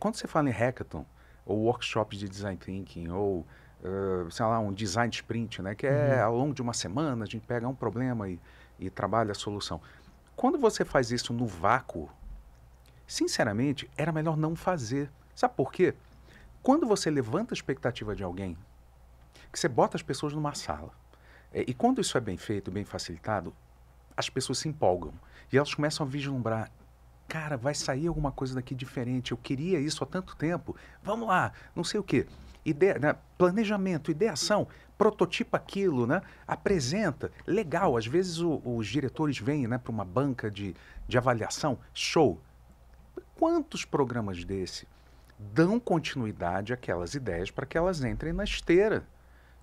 quando você fala em hackathon, ou workshops de design thinking, ou, sei lá, um design sprint, né? Que é ao longo de uma semana, a gente pega um problema e trabalha a solução. Quando você faz isso no vácuo, sinceramente, era melhor não fazer. Sabe por quê? Quando você levanta a expectativa de alguém, que você bota as pessoas numa sala, e quando isso é bem feito, bem facilitado, as pessoas se empolgam. E elas começam a vislumbrar, cara, vai sair alguma coisa daqui diferente, eu queria isso há tanto tempo, vamos lá, não sei o quê. Ideia, né? Planejamento, ideação, prototipa aquilo, né? Apresenta, legal, às vezes os diretores vêm, né, para uma banca de avaliação, show. Quantos programas desse dão continuidade àquelas ideias para que elas entrem na esteira?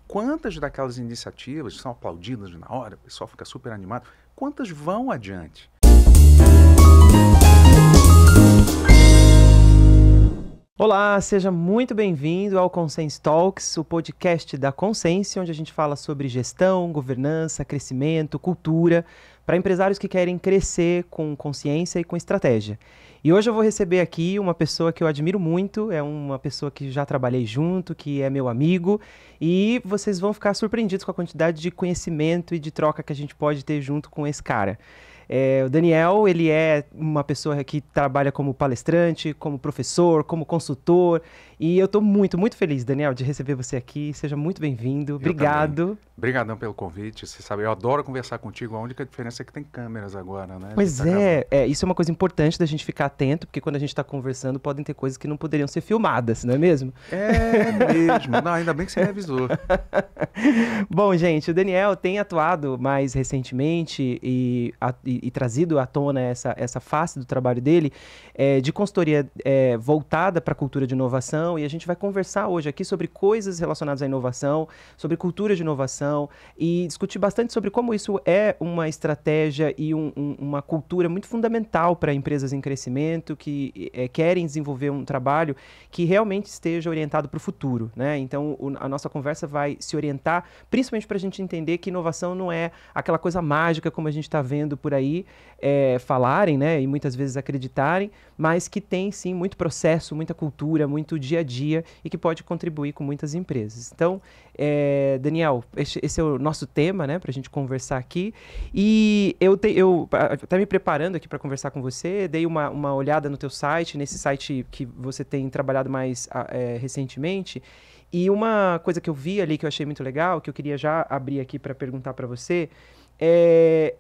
Quantas daquelas iniciativas são aplaudidas na hora, o pessoal fica super animado, quantas vão adiante? Olá, seja muito bem-vindo ao Conscience Talks, o podcast da Conscience, onde a gente fala sobre gestão, governança, crescimento, cultura, para empresários que querem crescer com consciência e com estratégia. E hoje eu vou receber aqui uma pessoa que eu admiro muito, é uma pessoa que já trabalhei junto, que é meu amigo, e vocês vão ficar surpreendidos com a quantidade de conhecimento e de troca que a gente pode ter junto com esse cara. O Daniel, ele é uma pessoa que trabalha como palestrante, como professor, como consultor, e eu estou muito, muito feliz, Daniel, de receber você aqui. Seja muito bem-vindo. Obrigado. Obrigadão pelo convite. Você sabe, eu adoro conversar contigo. A única diferença é que tem câmeras agora, né? Pois isso é uma coisa importante da gente ficar atento, porque quando a gente está conversando, podem ter coisas que não poderiam ser filmadas, não é mesmo? É mesmo. Não, ainda bem que você me avisou. Bom, gente, o Daniel tem atuado mais recentemente e trazido à tona essa face do trabalho dele de consultoria voltada para a cultura de inovação, e a gente vai conversar hoje aqui sobre coisas relacionadas à inovação, sobre cultura de inovação e discutir bastante sobre como isso é uma estratégia e uma cultura muito fundamental para empresas em crescimento que querem desenvolver um trabalho que realmente esteja orientado para o futuro, né? Então, a nossa conversa vai se orientar principalmente para a gente entender que inovação não é aquela coisa mágica como a gente está vendo por aí falarem, né, e muitas vezes acreditarem, mas que tem sim muito processo, muita cultura, muito dia a dia e que pode contribuir com muitas empresas. Então, Daniel, esse é o nosso tema, né, para a gente conversar aqui. E eu até me preparando aqui para conversar com você, dei uma olhada no teu site, nesse site que você tem trabalhado mais recentemente. E uma coisa que eu vi ali que eu achei muito legal, que eu queria já abrir aqui para perguntar para você,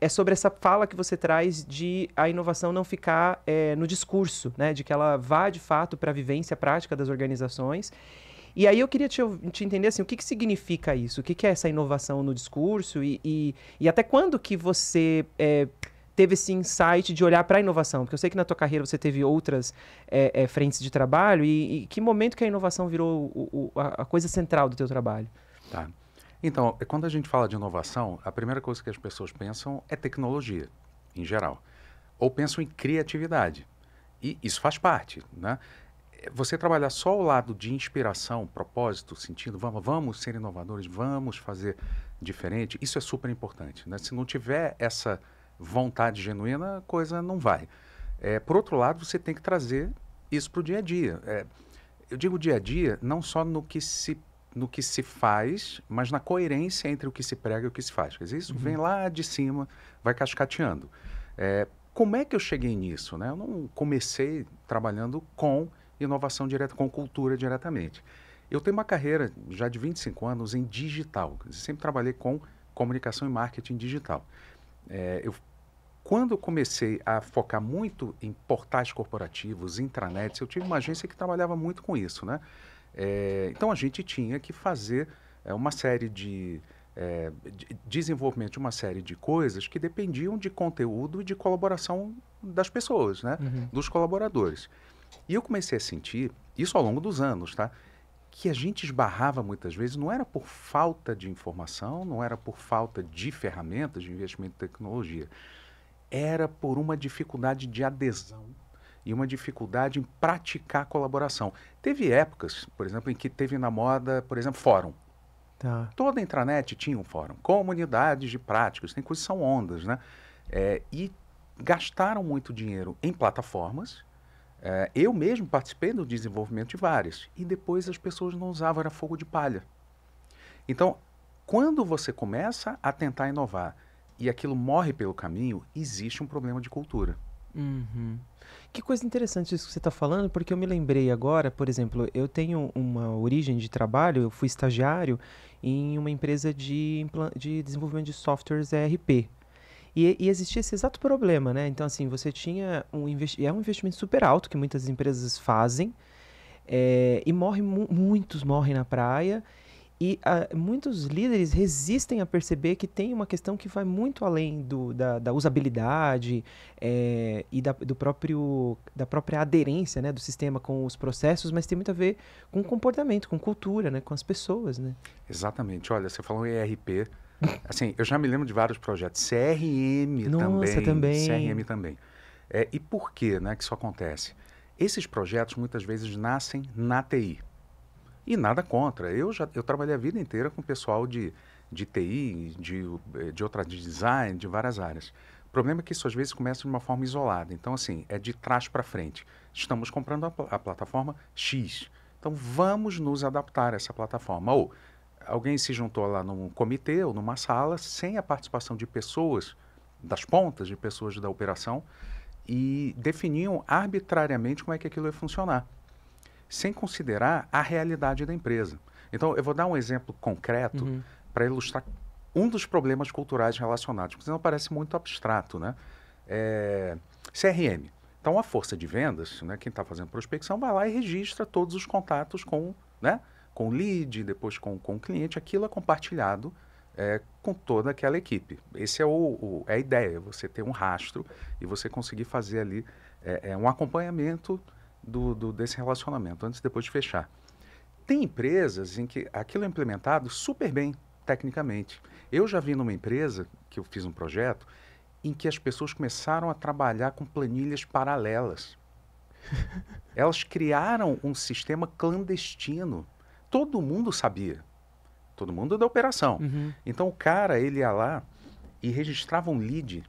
é sobre essa fala que você traz de a inovação não ficar no discurso, né? De que ela vá, de fato, para a vivência prática das organizações. E aí eu queria te entender, assim, o que significa isso? O que é essa inovação no discurso? E até quando que você teve esse insight de olhar para a inovação? Porque eu sei que na tua carreira você teve outras frentes de trabalho. E que momento que a inovação virou a coisa central do teu trabalho? Tá. Então, quando a gente fala de inovação, a primeira coisa que as pessoas pensam é tecnologia, em geral. Ou pensam em criatividade. E isso faz parte, né? Você trabalhar só o lado de inspiração, propósito, sentido, vamos ser inovadores, vamos fazer diferente, isso é super importante, né? Se não tiver essa vontade genuína, a coisa não vai. Por outro lado, você tem que trazer isso para o dia a dia. Eu digo dia a dia, não só no que se faz, mas na coerência entre o que se prega e o que se faz. Quer dizer, isso vem lá de cima, vai cascateando. Como é que eu cheguei nisso, né? Eu não comecei trabalhando com inovação direta, com cultura diretamente. Eu tenho uma carreira já de 25 anos em digital. Eu sempre trabalhei com comunicação e marketing digital. Quando eu comecei a focar muito em portais corporativos, intranets, eu tive uma agência que trabalhava muito com isso, né? Então a gente tinha que fazer uma série de desenvolvimento de uma série de coisas que dependiam de conteúdo e de colaboração das pessoas, né? Dos colaboradores. E eu comecei a sentir, isso ao longo dos anos, tá? Que a gente esbarrava muitas vezes, não era por falta de informação, não era por falta de ferramentas de investimento em tecnologia, era por uma dificuldade de adesão e uma dificuldade em praticar colaboração. Teve épocas, por exemplo, em que teve na moda, por exemplo, fórum. Tá. Toda a intranet tinha um fórum. Comunidades de práticos, tem coisas que são ondas, né? E gastaram muito dinheiro em plataformas, Eu mesmo participei do desenvolvimento de várias, e depois as pessoas não usavam, era fogo de palha. Então, quando você começa a tentar inovar e aquilo morre pelo caminho, existe um problema de cultura. Uhum. Que coisa interessante isso que você está falando, porque eu me lembrei agora, por exemplo, eu tenho uma origem de trabalho, eu fui estagiário em uma empresa de desenvolvimento de softwares ERP. E existia esse exato problema, né? Então, assim, você tinha é um investimento super alto que muitas empresas fazem, e muitos morrem na praia, e muitos líderes resistem a perceber que tem uma questão que vai muito além da usabilidade, da própria aderência, né, do sistema com os processos, mas tem muito a ver com o comportamento, com cultura, né, com as pessoas, né? Exatamente. Olha, você falou em ERP. Assim, eu já me lembro de vários projetos. CRM Nossa, também. também. CRM também. E por que, né, que isso acontece? Esses projetos muitas vezes nascem na TI. E nada contra. Eu trabalhei a vida inteira com pessoal de TI, de design, de várias áreas. O problema é que isso às vezes começa de uma forma isolada. Então, assim, é de trás para frente. Estamos comprando a plataforma X. Então, vamos nos adaptar a essa plataforma. Ou alguém se juntou lá num comitê ou numa sala, sem a participação de pessoas das pontas, de pessoas da operação, e definiam arbitrariamente como é que aquilo ia funcionar, sem considerar a realidade da empresa. Então, eu vou dar um exemplo concreto para ilustrar um dos problemas culturais relacionados, porque senão parece muito abstrato, né? CRM. Então, a força de vendas, né, quem está fazendo prospecção, vai lá e registra todos os contatos com, né, com o lead, depois com o cliente. Aquilo é compartilhado com toda aquela equipe. Esse é a ideia, você ter um rastro e você conseguir fazer ali um acompanhamento desse relacionamento, antes e depois de fechar. Tem empresas em que aquilo é implementado super bem, tecnicamente. Eu já vi numa empresa, que eu fiz um projeto, em que as pessoas começaram a trabalhar com planilhas paralelas. Elas criaram um sistema clandestino. Todo mundo sabia. Todo mundo da operação. Então o cara, ele ia lá e registrava um lead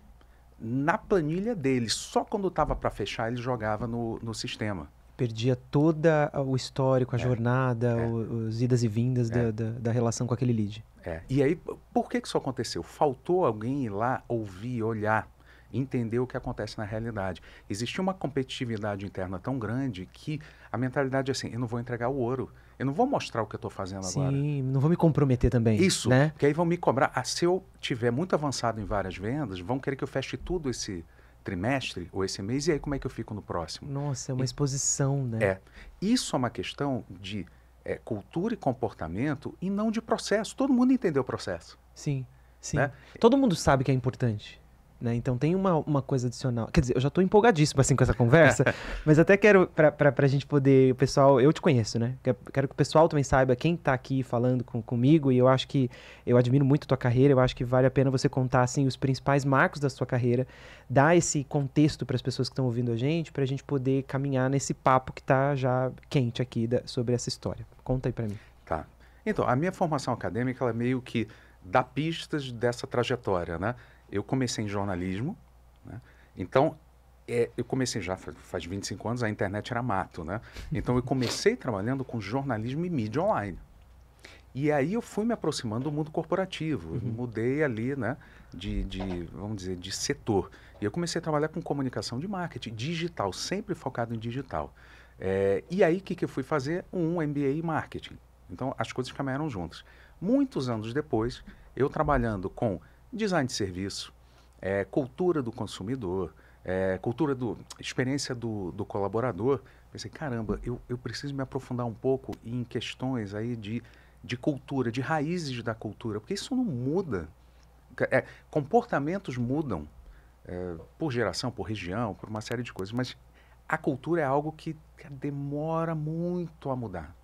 na planilha dele. Só quando estava para fechar, ele jogava no sistema. Perdia todo o histórico, a jornada, os idas e vindas da relação com aquele lead. E aí, por que isso aconteceu? Faltou alguém ir lá, ouvir, olhar, entender o que acontece na realidade. Existia uma competitividade interna tão grande que a mentalidade é assim, eu não vou entregar o ouro, eu não vou mostrar o que eu estou fazendo agora. Sim, não vou me comprometer também. Isso, né? porque aí vão me cobrar. Se eu tiver muito avançado em várias vendas, vão querer que eu feche tudo esse trimestre ou esse mês, e aí como é que eu fico no próximo? Nossa, é uma exposição, né? Isso é uma questão de cultura e comportamento e não de processo. Todo mundo entendeu o processo. Sim, sim. Né? Todo mundo sabe que é importante. Né? Então tem uma coisa adicional. Quer dizer, eu já estou empolgadíssimo assim com essa conversa, mas até quero, para a gente poder, o pessoal, eu te conheço, né? Quero que o pessoal também saiba quem está aqui falando comigo, e eu acho que eu admiro muito a tua carreira, eu acho que vale a pena você contar assim os principais marcos da sua carreira, dar esse contexto para as pessoas que estão ouvindo a gente poder caminhar nesse papo que está já quente aqui sobre essa história. Conta aí para mim. Tá. Então, a minha formação acadêmica, ela é meio que dá pistas dessa trajetória, né? Eu comecei em jornalismo, né? Então, eu comecei já faz 25 anos, a internet era mato, né? Então, eu comecei trabalhando com jornalismo e mídia online. E aí eu fui me aproximando do mundo corporativo, mudei ali, né, vamos dizer, de setor. E eu comecei a trabalhar com comunicação de marketing, digital, sempre focado em digital. E aí, o que eu fui fazer? Um MBA em marketing. Então, as coisas caminharam juntas. Muitos anos depois, eu trabalhando com design de serviço, cultura do consumidor, experiência do colaborador, pensei, caramba, eu preciso me aprofundar um pouco em questões aí de cultura, de raízes da cultura, porque isso não muda. Comportamentos mudam por geração, por região, por uma série de coisas, mas a cultura é algo que demora muito a mudar.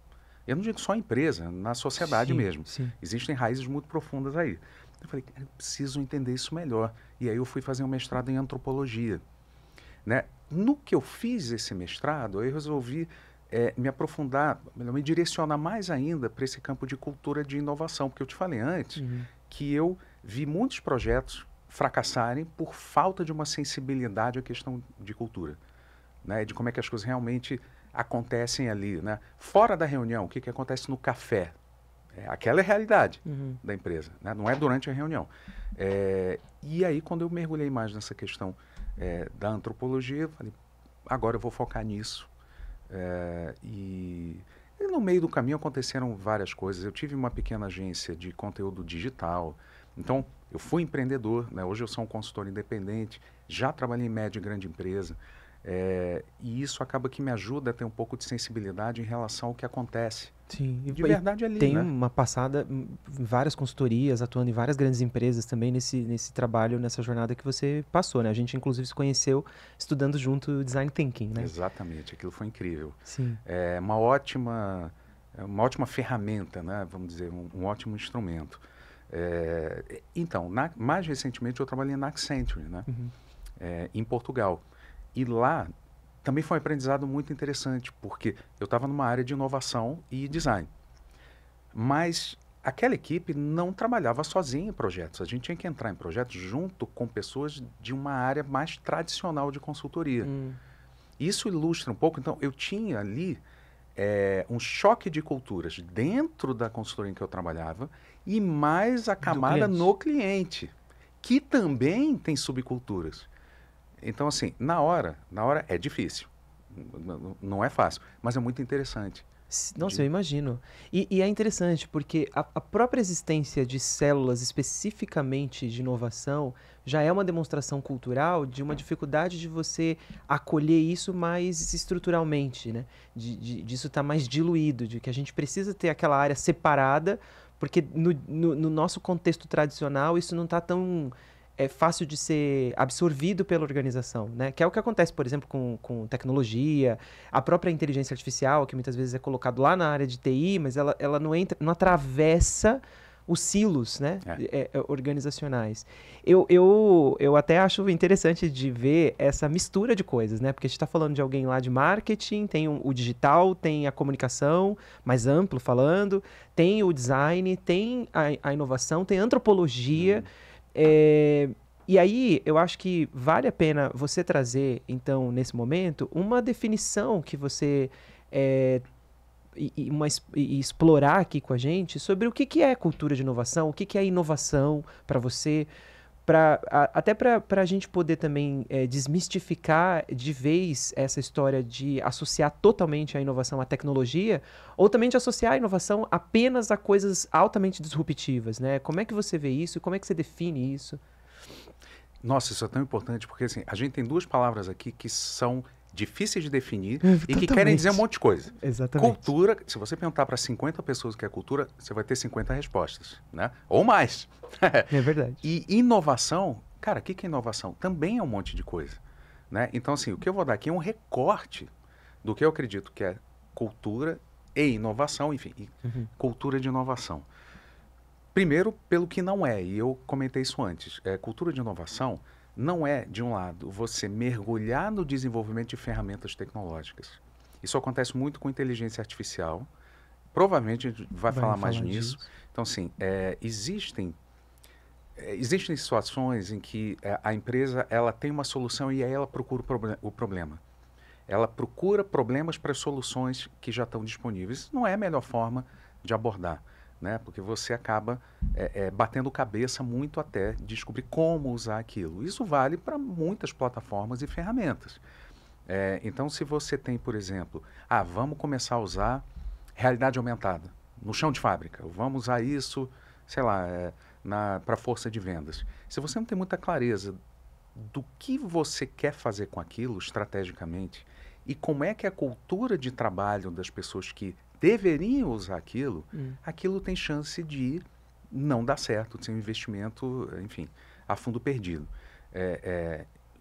Eu não digo só a empresa, na sociedade mesmo. Sim. Existem raízes muito profundas aí. Eu falei, eu preciso entender isso melhor. E aí eu fui fazer um mestrado em antropologia. Né? No que eu fiz esse mestrado, eu resolvi me aprofundar, me direcionar mais ainda para esse campo de cultura de inovação, porque eu te falei antes que eu vi muitos projetos fracassarem por falta de uma sensibilidade à questão de cultura. né? De como é que as coisas realmente acontecem ali, né? Fora da reunião, o que que acontece no café? Aquela é a realidade da empresa, né? Não é durante a reunião. E aí, quando eu mergulhei mais nessa questão da antropologia, eu falei, agora eu vou focar nisso. E no meio do caminho aconteceram várias coisas. Eu tive uma pequena agência de conteúdo digital. Então, eu fui empreendedor, né? Hoje eu sou um consultor independente, já trabalhei em média e grande empresa. E isso acaba que me ajuda a ter um pouco de sensibilidade em relação ao que acontece. Sim, De verdade ali, tem né? uma passada em várias consultorias, atuando em várias grandes empresas também nesse trabalho, nessa jornada que você passou, né? A gente, inclusive, se conheceu estudando junto o Design Thinking, né? Exatamente, aquilo foi incrível. Sim. É uma ótima ferramenta, né? Vamos dizer, um ótimo instrumento. Então, mais recentemente eu trabalhei na Accenture, né? Em Portugal. E lá também foi um aprendizado muito interessante, porque eu estava numa área de inovação e design. Mas aquela equipe não trabalhava sozinha em projetos. A gente tinha que entrar em projetos junto com pessoas de uma área mais tradicional de consultoria. Isso ilustra um pouco. Então, eu tinha ali um choque de culturas dentro da consultoria em que eu trabalhava e mais a camada no cliente, que também tem subculturas. Então, assim, na hora é difícil. Não é fácil, mas é muito interessante. Nossa, eu imagino. E é interessante porque a própria existência de células especificamente de inovação já é uma demonstração cultural de uma dificuldade de você acolher isso mais estruturalmente, né? Disso estar mais diluído, de que a gente precisa ter aquela área separada, porque no nosso contexto tradicional isso não está tão fácil de ser absorvido pela organização, né? Que é o que acontece, por exemplo, com tecnologia, a própria inteligência artificial, que muitas vezes é colocado lá na área de TI, mas ela não atravessa os silos, né? Organizacionais. Eu até acho interessante de ver essa mistura de coisas, né? Porque a gente está falando de alguém lá de marketing, tem o digital, tem a comunicação, mais amplo falando, tem o design, tem a inovação, tem a antropologia. E aí, eu acho que vale a pena você trazer, então, nesse momento, uma definição que você explorar aqui com a gente sobre o que é cultura de inovação, o que é inovação para você, até para a gente poder também desmistificar de vez essa história de associar totalmente a inovação à tecnologia, ou também de associar a inovação apenas a coisas altamente disruptivas, né? Como é que você vê isso? Como é que você define isso? Nossa, isso é tão importante, porque assim, a gente tem duas palavras aqui que são difíceis de definir e que querem dizer um monte de coisa. Exatamente. Cultura, se você perguntar para 50 pessoas o que é cultura, você vai ter 50 respostas, né? Ou mais. É verdade. E inovação, cara, o que é inovação? Também é um monte de coisa, né? Então, assim, o que eu vou dar aqui é um recorte do que eu acredito que é cultura e inovação, enfim, cultura de inovação. Primeiro, pelo que não é, e eu comentei isso antes, cultura de inovação não é, de um lado, você mergulhar no desenvolvimento de ferramentas tecnológicas. Isso acontece muito com inteligência artificial, provavelmente a gente vai falar mais nisso. Então, assim, existem situações em que a empresa ela tem uma solução e aí ela procura o problema. Ela procura problemas para as soluções que já estão disponíveis. Isso não é a melhor forma de abordar, né? Porque você acaba batendo cabeça muito até descobrir como usar aquilo. Isso vale para muitas plataformas e ferramentas. Então, se você tem, por exemplo, vamos começar a usar realidade aumentada no chão de fábrica, vamos usar isso, sei lá, para força de vendas. Se você não tem muita clareza do que você quer fazer com aquilo estrategicamente e como é que é a cultura de trabalho das pessoas que deveriam usar aquilo, aquilo tem chance de não dar certo, de ser um investimento, enfim, a fundo perdido.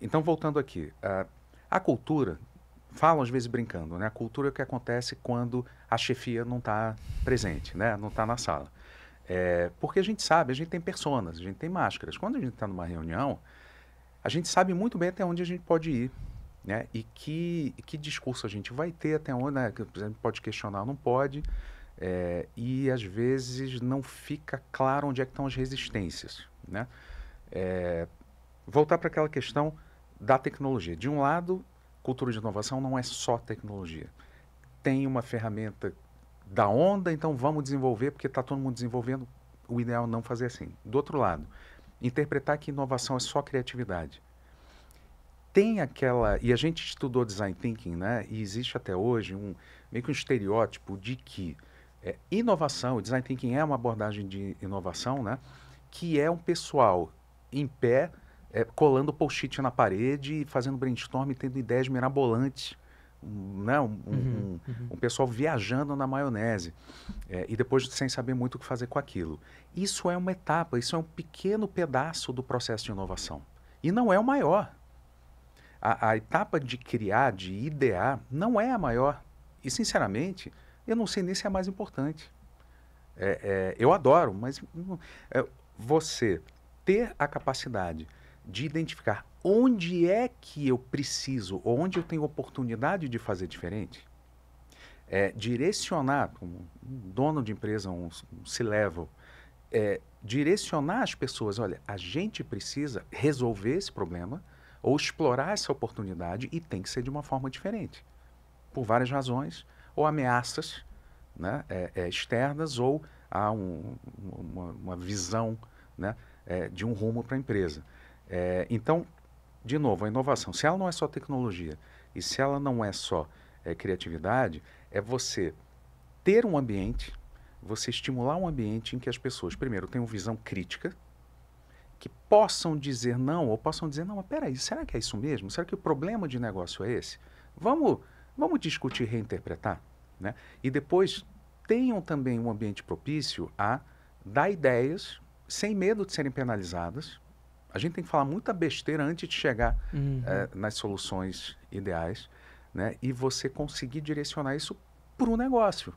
Então, voltando aqui, a cultura, falam às vezes brincando, né? A cultura é o que acontece quando a chefia não está presente, né? Não está na sala. Porque a gente sabe, a gente tem personas, a gente tem máscaras. Quando a gente está numa reunião, a gente sabe muito bem até onde a gente pode ir, né? E que discurso a gente vai ter, até onde, né? Por exemplo, pode questionar, não pode. E às vezes não fica claro onde é que estão as resistências, né? Voltar para aquela questão da tecnologia. De um lado, cultura de inovação não é só tecnologia. Tem uma ferramenta da onda, então vamos desenvolver, porque está todo mundo desenvolvendo, o ideal é não fazer assim. Do outro lado, interpretar que inovação é só criatividade. Tem aquela, e a gente estudou design thinking, né? E existe até hoje meio que um estereótipo de que inovação, o design thinking é uma abordagem de inovação, né? Que é um pessoal em pé, colando post-it na parede, fazendo brainstorm, tendo ideias mirabolantes, né? Um pessoal viajando na maionese, e depois sem saber muito o que fazer com aquilo. Isso é uma etapa, isso é um pequeno pedaço do processo de inovação. E não é o maior. A etapa de criar, de idear, não é a maior. E, sinceramente, eu não sei nem se é a mais importante. Eu adoro, mas você ter a capacidade de identificar onde é que eu preciso, ou onde eu tenho oportunidade de fazer diferente, direcionar, como um dono de empresa, um C-level, direcionar as pessoas, olha, a gente precisa resolver esse problema, ou explorar essa oportunidade, e tem que ser de uma forma diferente, por várias razões, ou ameaças, né, externas, ou há uma visão, né, de um rumo para a empresa. Então, de novo, a inovação, se ela não é só tecnologia, e se ela não é só criatividade, é você ter um ambiente, você estimular um ambiente em que as pessoas, primeiro, tenham visão crítica, que possam dizer não, ou possam dizer, não, mas peraí, será que é isso mesmo? Será que o problema de negócio é esse? Vamos discutir e reinterpretar, né? E depois tenham também um ambiente propício a dar ideias sem medo de serem penalizadas. A gente tem que falar muita besteira antes de chegar nas soluções ideais, né? E você conseguir direcionar isso para o negócio,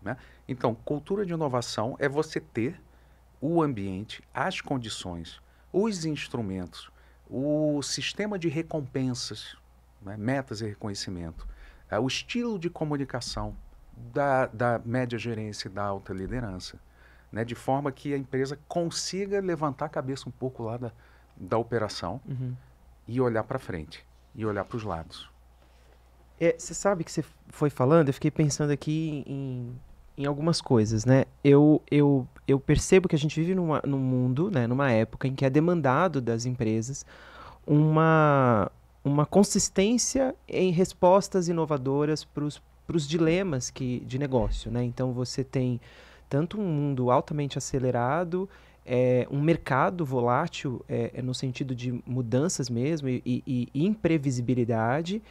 né? Então, cultura de inovação é você ter o ambiente, as condições, os instrumentos, o sistema de recompensas, né? Metas e reconhecimento, o estilo de comunicação da média gerência e da alta liderança, né? De forma que a empresa consiga levantar a cabeça um pouco lá da operação e olhar para frente, e olhar para os lados. Você sabe que você foi falando, eu fiquei pensando aqui em algumas coisas, né? Eu percebo que a gente vive num mundo, né, numa época em que é demandado das empresas uma consistência em respostas inovadoras para os dilemas de negócio, né? Então você tem tanto um mundo altamente acelerado, um mercado volátil, no sentido de mudanças mesmo e imprevisibilidade,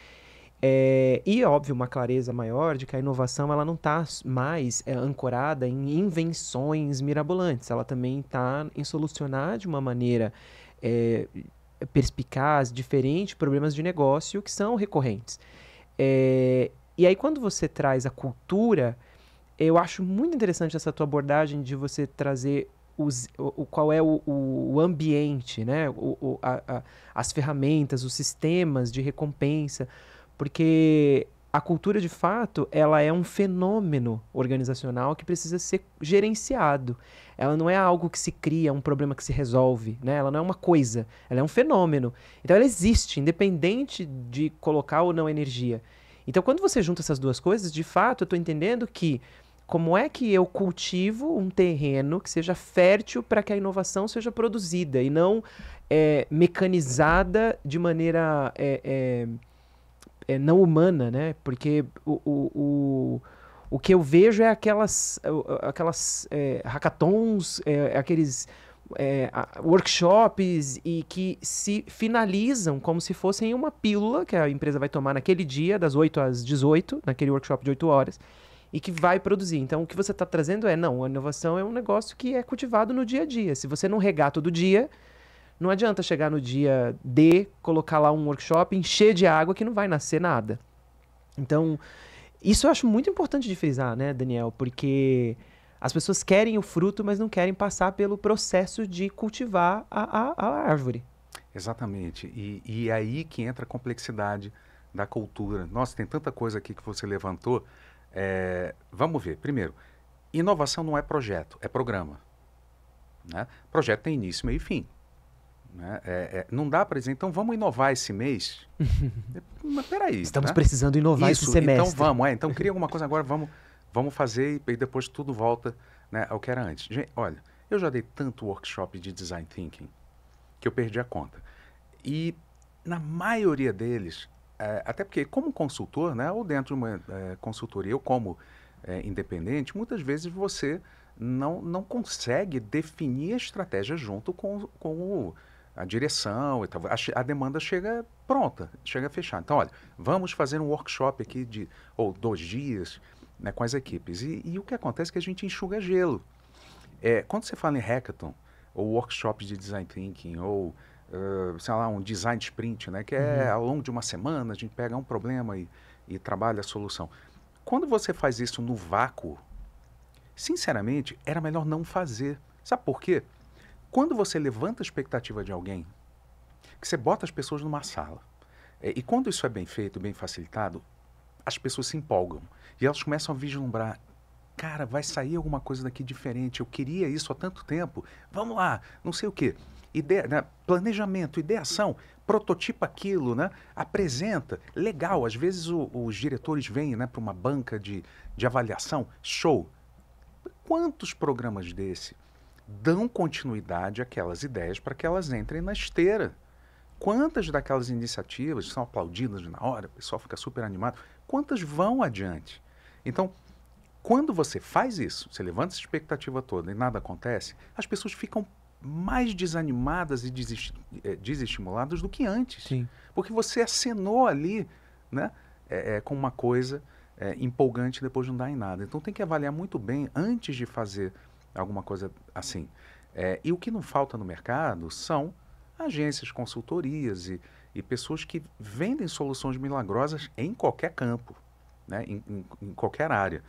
e, óbvio, uma clareza maior de que a inovação ela não está mais ancorada em invenções mirabolantes. Ela também está em solucionar de uma maneira perspicaz, diferente, problemas de negócio que são recorrentes. E aí, quando você traz a cultura, eu acho muito interessante essa tua abordagem de você trazer qual é o ambiente, né? As ferramentas, os sistemas de recompensa, porque a cultura, de fato, ela é um fenômeno organizacional que precisa ser gerenciado. Ela não é algo que se cria, um problema que se resolve, né? Ela não é uma coisa, ela é um fenômeno. Então ela existe, independente de colocar ou não energia. Então quando você junta essas duas coisas, de fato, eu estou entendendo que como é que eu cultivo um terreno que seja fértil para que a inovação seja produzida e não mecanizada de maneira não humana, né? Porque o que eu vejo é aquelas hackathons, aqueles workshops e que se finalizam como se fossem uma pílula que a empresa vai tomar naquele dia, das 8 às 18, naquele workshop de 8 horas, e que vai produzir. Então, o que você está trazendo não, a inovação é um negócio que é cultivado no dia a dia. Se você não regar todo dia, não adianta chegar no dia D, colocar lá um workshop, encher de água que não vai nascer nada. Então, isso eu acho muito importante de frisar, né, Daniel? Porque as pessoas querem o fruto, mas não querem passar pelo processo de cultivar a árvore. Exatamente. E é aí que entra a complexidade da cultura. Nossa, tem tanta coisa aqui que você levantou. Vamos ver. Primeiro, inovação não é projeto, é programa, né? Projeto tem início, meio e fim. Né? Não dá para dizer, então vamos inovar esse mês. Mas peraí. Estamos né? precisando inovar esse semestre. Então vamos, então cria alguma coisa agora, vamos fazer e depois tudo volta, né, ao que era antes. Gente, olha, eu já dei tanto workshop de design thinking que eu perdi a conta. E na maioria deles, até porque como consultor, né, ou dentro de uma consultoria, eu como independente, muitas vezes você não consegue definir a estratégia junto com a direção e tal. A demanda chega pronta, chega fechada. Então, olha, vamos fazer um workshop aqui ou 2 dias, né, com as equipes. E o que acontece é que a gente enxuga gelo. Quando você fala em hackathon, ou workshop de design thinking, ou sei lá, um design sprint, né, que ao longo de uma semana a gente pega um problema e trabalha a solução. Quando você faz isso no vácuo, sinceramente, era melhor não fazer. Sabe por quê? Quando você levanta a expectativa de alguém, que você bota as pessoas numa sala, e quando isso é bem feito, bem facilitado, as pessoas se empolgam. E elas começam a vislumbrar, cara, vai sair alguma coisa daqui diferente, eu queria isso há tanto tempo, vamos lá, não sei o quê. Ideia, né? Planejamento, ideação, prototipa aquilo, né? Apresenta, legal, às vezes os diretores vêm, né, para uma banca de avaliação, show. Quantos programas desse dão continuidade àquelas ideias para que elas entrem na esteira? Quantas daquelas iniciativas são aplaudidas na hora, o pessoal fica super animado, quantas vão adiante? Então, quando você faz isso, você levanta essa expectativa toda e nada acontece, as pessoas ficam mais desanimadas e desestimuladas do que antes. Sim. Porque você acenou ali, né, com uma coisa empolgante e depois não dá em nada. Então tem que avaliar muito bem antes de fazer alguma coisa assim. E o que não falta no mercado são agências, consultorias e pessoas que vendem soluções milagrosas em qualquer campo, né, em qualquer área.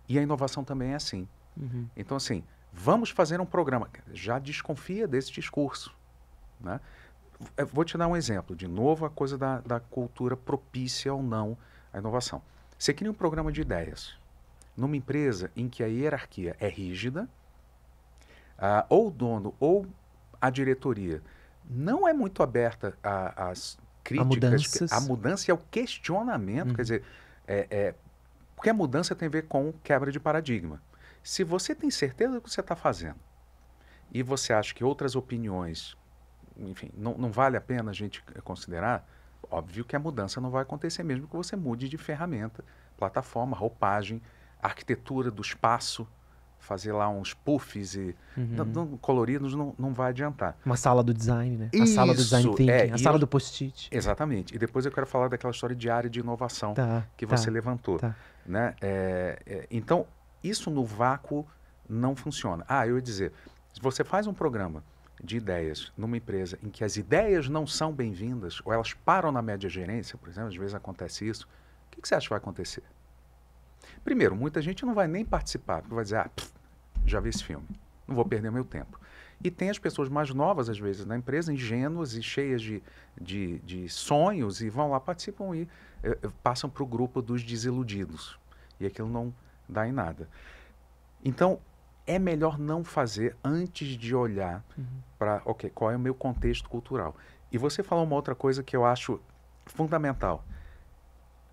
E a inovação também é assim. Uhum. Então, assim, vamos fazer um programa. Já desconfia desse discurso, né? Vou te dar um exemplo. De novo, a coisa da cultura propícia ou não à inovação. Você cria um programa de ideias numa empresa em que a hierarquia é rígida, ou o dono ou a diretoria não é muito aberta às críticas, à mudança e ao questionamento. Quer dizer, porque a mudança tem a ver com quebra de paradigma. Se você tem certeza do que você está fazendo e você acha que outras opiniões, enfim, não vale a pena a gente considerar, óbvio que a mudança não vai acontecer mesmo que você mude de ferramenta, plataforma, roupagem, arquitetura do espaço, fazer lá uns puffs e coloridos não vai adiantar. Uma sala do design, né? Isso, a sala do design thinking, a sala do post-it. Exatamente. E depois eu quero falar daquela história de área de inovação que você levantou. Né? Então, isso no vácuo não funciona. Eu ia dizer, se você faz um programa de ideias numa empresa em que as ideias não são bem-vindas, ou elas param na média gerência, por exemplo, às vezes acontece isso, o que você acha que vai acontecer? Primeiro, muita gente não vai nem participar, porque vai dizer, já vi esse filme, não vou perder meu tempo. E tem as pessoas mais novas, às vezes, na empresa, ingênuas e cheias de sonhos, e vão lá, participam e passam para o grupo dos desiludidos. E aquilo não dá em nada. Então, é melhor não fazer antes de olhar para, qual é o meu contexto cultural. E você falou uma outra coisa que eu acho fundamental.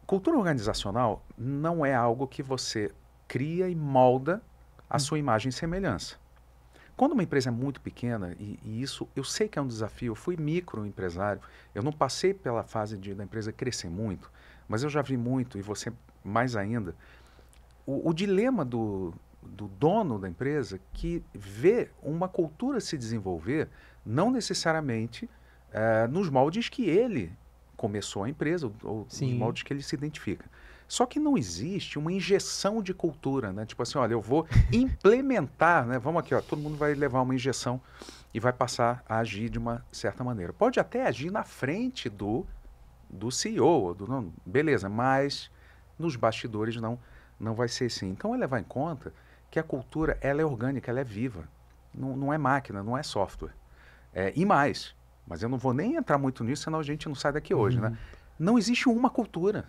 Cultura organizacional não é algo que você cria e molda a sua imagem e semelhança. Quando uma empresa é muito pequena, e isso eu sei que é um desafio, eu fui microempresário, eu não passei pela fase da empresa crescer muito, mas eu já vi muito, e você mais ainda, o dilema do dono da empresa que vê uma cultura se desenvolver, não necessariamente nos moldes que ele começou a empresa, ou nos moldes que ele se identifica. Só que não existe uma injeção de cultura, né? Tipo assim, olha, eu vou implementar, né? Vamos aqui, todo mundo vai levar uma injeção e vai passar a agir de uma certa maneira. Pode até agir na frente do CEO, beleza, mas nos bastidores não vai ser assim. Então é levar em conta que a cultura ela é orgânica, ela é viva. Não é máquina, não é software. E mais, mas eu não vou nem entrar muito nisso, senão a gente não sai daqui hoje, né? Não existe uma cultura.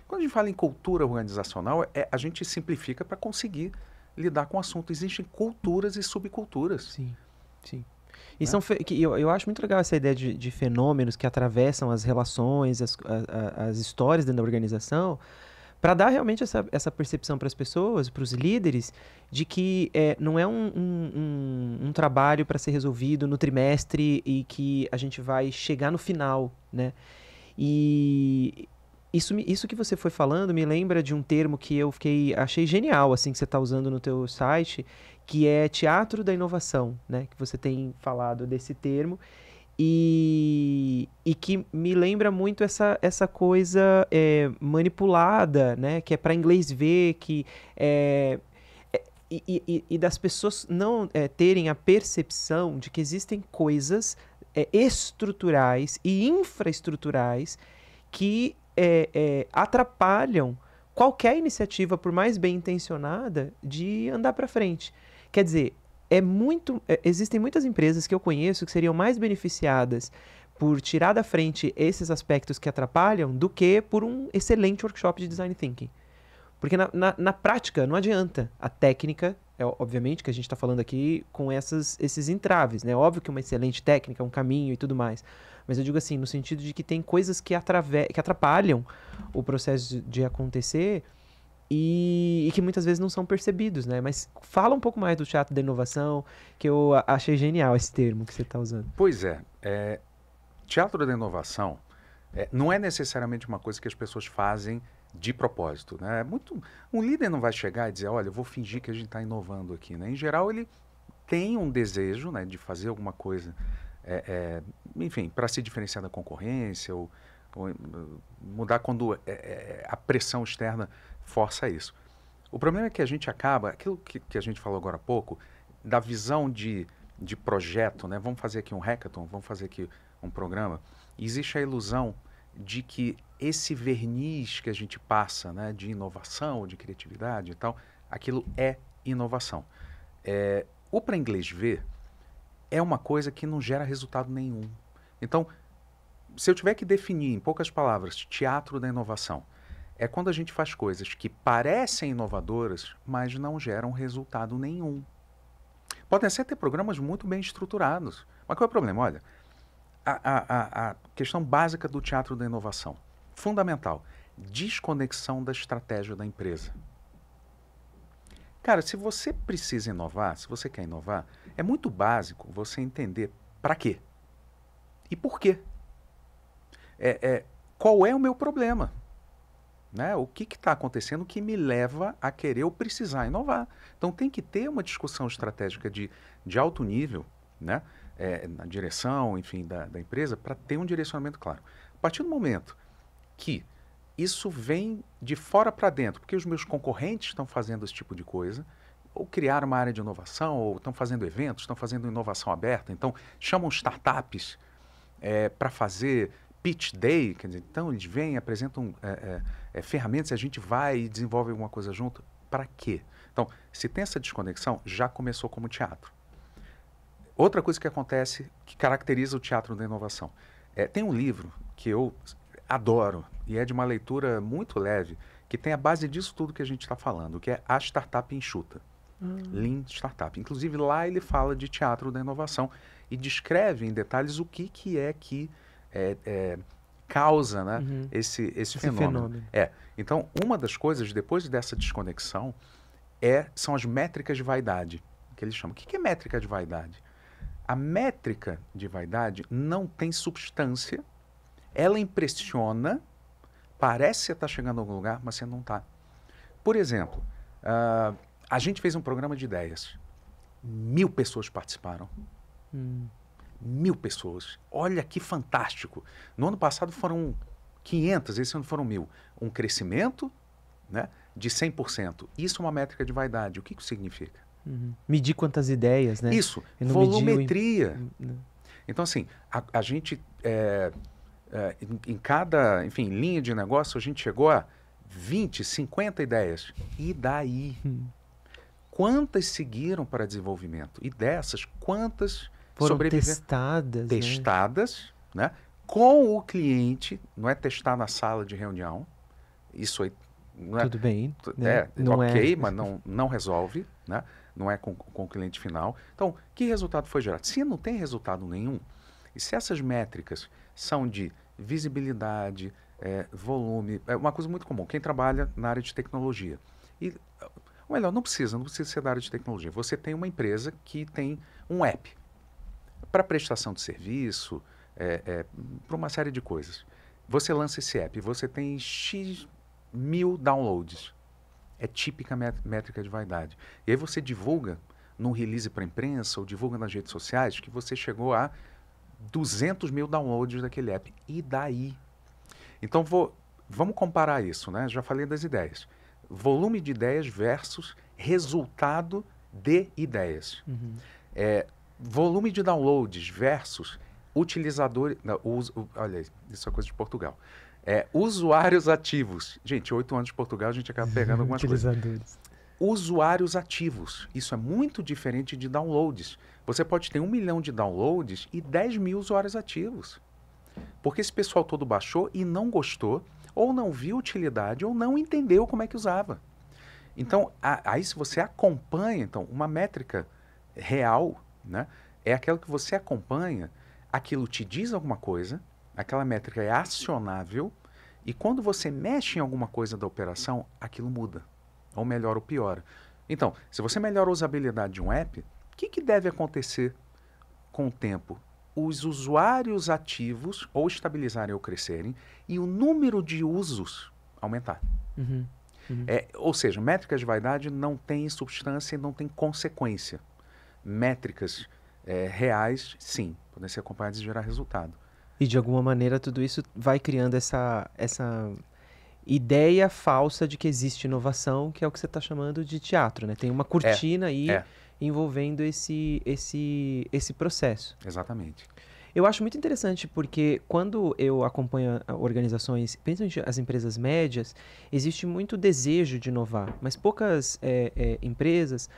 Quando a gente fala em cultura organizacional, a gente simplifica para conseguir lidar com o assunto. Existem culturas e subculturas. Sim, sim. E eu acho muito legal essa ideia de fenômenos que atravessam as relações, as histórias dentro da organização, para dar realmente essa percepção para as pessoas, para os líderes, de que não é um trabalho para ser resolvido no trimestre e que a gente vai chegar no final, né? E isso que você foi falando me lembra de um termo que achei genial, assim, que você está usando no teu site, que é teatro da inovação, né? Que você tem falado desse termo e que me lembra muito essa coisa manipulada, né? Que é para inglês ver, e das pessoas não terem a percepção de que existem coisas estruturais e infraestruturais que atrapalham qualquer iniciativa, por mais bem intencionada, de andar para frente. Quer dizer, existem muitas empresas que eu conheço que seriam mais beneficiadas por tirar da frente esses aspectos que atrapalham do que por um excelente workshop de design thinking. Porque na prática não adianta. A técnica, obviamente que a gente está falando aqui com esses entraves, né? Óbvio que uma excelente técnica, um caminho e tudo mais. Mas eu digo assim, no sentido de que tem coisas que atrapalham o processo de acontecer e que muitas vezes não são percebidos, né? Mas fala um pouco mais do teatro da inovação, que eu achei genial esse termo que você está usando. Pois teatro da inovação não é necessariamente uma coisa que as pessoas fazem de propósito, né? Um líder não vai chegar e dizer, olha, eu vou fingir que a gente está inovando aqui, né? Em geral, ele tem um desejo, né, de fazer alguma coisa, enfim, para se diferenciar da concorrência ou mudar quando a pressão externa força isso. O problema é que a gente acaba, aquilo que a gente falou agora há pouco, da visão de projeto, né? Vamos fazer aqui um hackathon, vamos fazer aqui um programa. Existe a ilusão de que esse verniz que a gente passa, né, de inovação, de criatividade e tal, aquilo é inovação. O para inglês ver é uma coisa que não gera resultado nenhum. Então, se eu tiver que definir em poucas palavras, teatro da inovação, é quando a gente faz coisas que parecem inovadoras, mas não geram resultado nenhum. Podem até ter programas muito bem estruturados. Mas qual é o problema? Olha, a questão básica do teatro da inovação, fundamental, desconexão da estratégia da empresa. Cara, se você precisa inovar, se você quer inovar, é muito básico você entender para quê e por quê. Qual é o meu problema? Né? O que está acontecendo que me leva a querer ou precisar inovar? Então tem que ter uma discussão estratégica de alto nível, né? Na direção, enfim, da empresa, para ter um direcionamento claro. A partir do momento que isso vem de fora para dentro, porque os meus concorrentes estão fazendo esse tipo de coisa, ou criaram uma área de inovação, ou estão fazendo eventos, estão fazendo inovação aberta, então chamam startups para fazer pitch day, quer dizer, então eles vêm, apresentam ferramentas e a gente vai e desenvolve alguma coisa junto. Para quê? Então, se tem essa desconexão, já começou como teatro. Outra coisa que acontece, que caracteriza o teatro da inovação. Tem um livro que eu adoro, e é de uma leitura muito leve, que tem a base disso tudo que a gente está falando, que é A Startup Enxuta. Lean Startup. Inclusive, lá ele fala de teatro da inovação e descreve em detalhes o que causa, né, esse fenômeno. Então, uma das coisas, depois dessa desconexão, são as métricas de vaidade, que eles chamam. O que é métrica de vaidade? A métrica de vaidade não tem substância, ela impressiona, parece que você está chegando a algum lugar, mas você não está. Por exemplo, a gente fez um programa de ideias. 1000 pessoas participaram. 1000 pessoas. Olha que fantástico. No ano passado foram 500, esse ano foram 1000. Um crescimento, né, de 100%. Isso é uma métrica de vaidade. O que isso significa? Medir quantas ideias, né? Isso, volumetria. Então, assim, a gente, em cada, enfim, linha de negócio, a gente chegou a 20, 50 ideias. E daí? Quantas seguiram para desenvolvimento? E dessas, quantas foram testadas? Testadas, né? Com o cliente, não é testar na sala de reunião. Isso aí Não é, Tudo bem, né? Não ok, é... mas não resolve, né? Não é com o cliente final. Então, que resultado foi gerado? Se não tem resultado nenhum, e se essas métricas são de visibilidade, volume, é uma coisa muito comum. Quem trabalha na área de tecnologia. E, ou melhor, não precisa ser da área de tecnologia. Você tem uma empresa que tem um app para prestação de serviço, para uma série de coisas. Você lança esse app, você tem X mil downloads. É típica métrica de vaidade. E aí você divulga num release para a imprensa ou divulga nas redes sociais que você chegou a 200 mil downloads daquele app. E daí? Então vamos comparar isso, né? Já falei das ideias. Volume de ideias versus resultado de ideias. Uhum. Volume de downloads versus utilizadores... Olha, isso é coisa de Portugal. Usuários ativos. Gente, 8 anos de Portugal, a gente acaba pegando algumas coisas. Usuários ativos. Isso é muito diferente de downloads. Você pode ter 1 milhão de downloads e 10 mil usuários ativos. Porque esse pessoal todo baixou e não gostou, ou não viu utilidade, ou não entendeu como é que usava. Então, aí se você acompanha, então, uma métrica real, né, é aquela que você acompanha, aquilo te diz alguma coisa, aquela métrica é acionável, e quando você mexe em alguma coisa da operação, aquilo muda, ou melhora ou piora. Então, se você melhora a usabilidade de um app, o que deve acontecer com o tempo? Os usuários ativos ou estabilizarem ou crescerem e o número de usos aumentar. Uhum. Uhum. Ou seja, métricas de vaidade não têm substância e não têm consequência. Métricas reais, sim, podem ser acompanhadas e gerar resultado. E de alguma maneira tudo isso vai criando essa ideia falsa de que existe inovação, que é o que você está chamando de teatro, né? Tem uma cortina aí envolvendo esse processo. Exatamente. Eu acho muito interessante porque quando eu acompanho organizações, principalmente as empresas médias, existe muito desejo de inovar, mas poucas empresas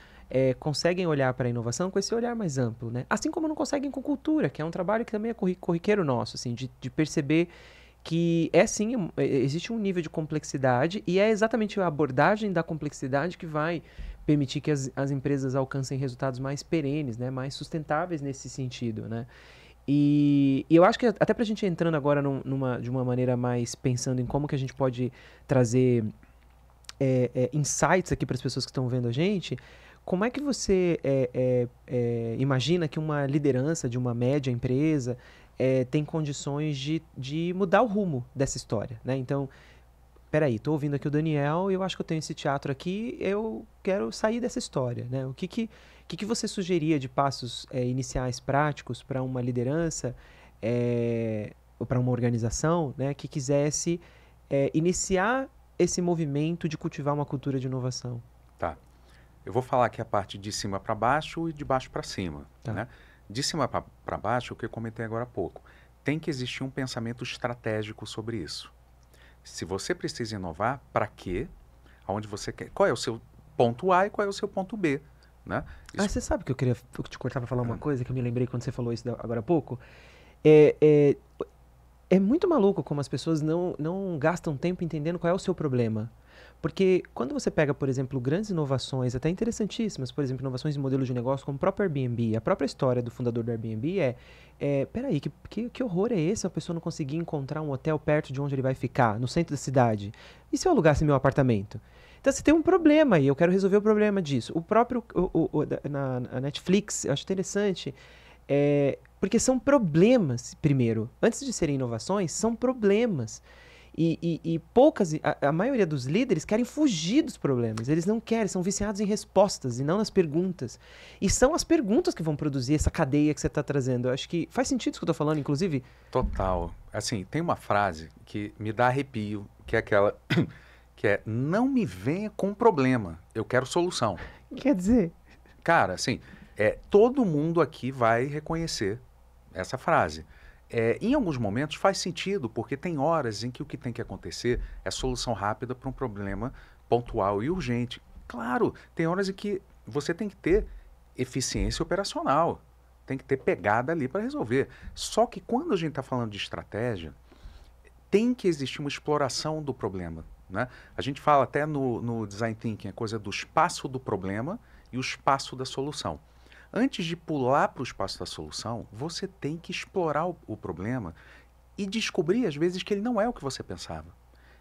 conseguem olhar para a inovação com esse olhar mais amplo, né? Assim como não conseguem com cultura, que é um trabalho que também é corriqueiro nosso, assim, de perceber que sim, existe um nível de complexidade e é exatamente a abordagem da complexidade que vai permitir que as empresas alcancem resultados mais perenes, né? Mais sustentáveis nesse sentido, né? E eu acho que até para a gente entrando agora de uma maneira mais pensando em como que a gente pode trazer insights aqui para as pessoas que estão vendo a gente, como é que você imagina que uma liderança de uma média empresa tem condições de mudar o rumo dessa história, né? Então, peraí, estou ouvindo aqui o Daniel, eu acho que eu tenho esse teatro aqui, eu quero sair dessa história, né? O que você sugeria de passos iniciais práticos para uma liderança ou para uma organização, né, que quisesse iniciar esse movimento de cultivar uma cultura de inovação? Tá. Eu vou falar aqui a parte de cima para baixo e de baixo para cima, Tá. né? De cima para baixo, o que eu comentei agora há pouco. Tem que existir um pensamento estratégico sobre isso. Se você precisa inovar, para quê? Aonde você quer? Qual é o seu ponto A e qual é o seu ponto B? Né? Ah, você sabe que eu queria te cortar para falar uma coisa que eu me lembrei quando você falou isso agora há pouco? É muito maluco como as pessoas não gastam tempo entendendo qual é o seu problema. Porque quando você pega, por exemplo, grandes inovações, até interessantíssimas, por exemplo, inovações em modelo de negócio como o próprio Airbnb, a própria história do fundador do Airbnb peraí, que horror é esse? A pessoa não conseguir encontrar um hotel perto de onde ele vai ficar, no centro da cidade? E se eu alugasse meu apartamento? Então você tem um problema e eu quero resolver o problema disso. O próprio, na Netflix, eu acho interessante, porque são problemas, primeiro. Antes de serem inovações, são problemas. E a maioria dos líderes querem fugir dos problemas. Eles não querem, são viciados em respostas e não nas perguntas. E são as perguntas que vão produzir essa cadeia que você está trazendo. Eu acho que faz sentido isso que eu estou falando, inclusive? Total. Assim, tem uma frase que me dá arrepio, que é aquela que é: não me venha com problema, eu quero solução. Quer dizer? Cara, assim, todo mundo aqui vai reconhecer essa frase. Em alguns momentos faz sentido, porque tem horas em que o que tem que acontecer é solução rápida para um problema pontual e urgente. Claro, tem horas em que você tem que ter eficiência operacional, tem que ter pegada ali para resolver. Só que quando a gente está falando de estratégia, tem que existir uma exploração do problema, né? A gente fala até no Design Thinking a coisa do espaço do problema e o espaço da solução. Antes de pular para o espaço da solução, você tem que explorar o problema e descobrir, às vezes, que ele não é o que você pensava.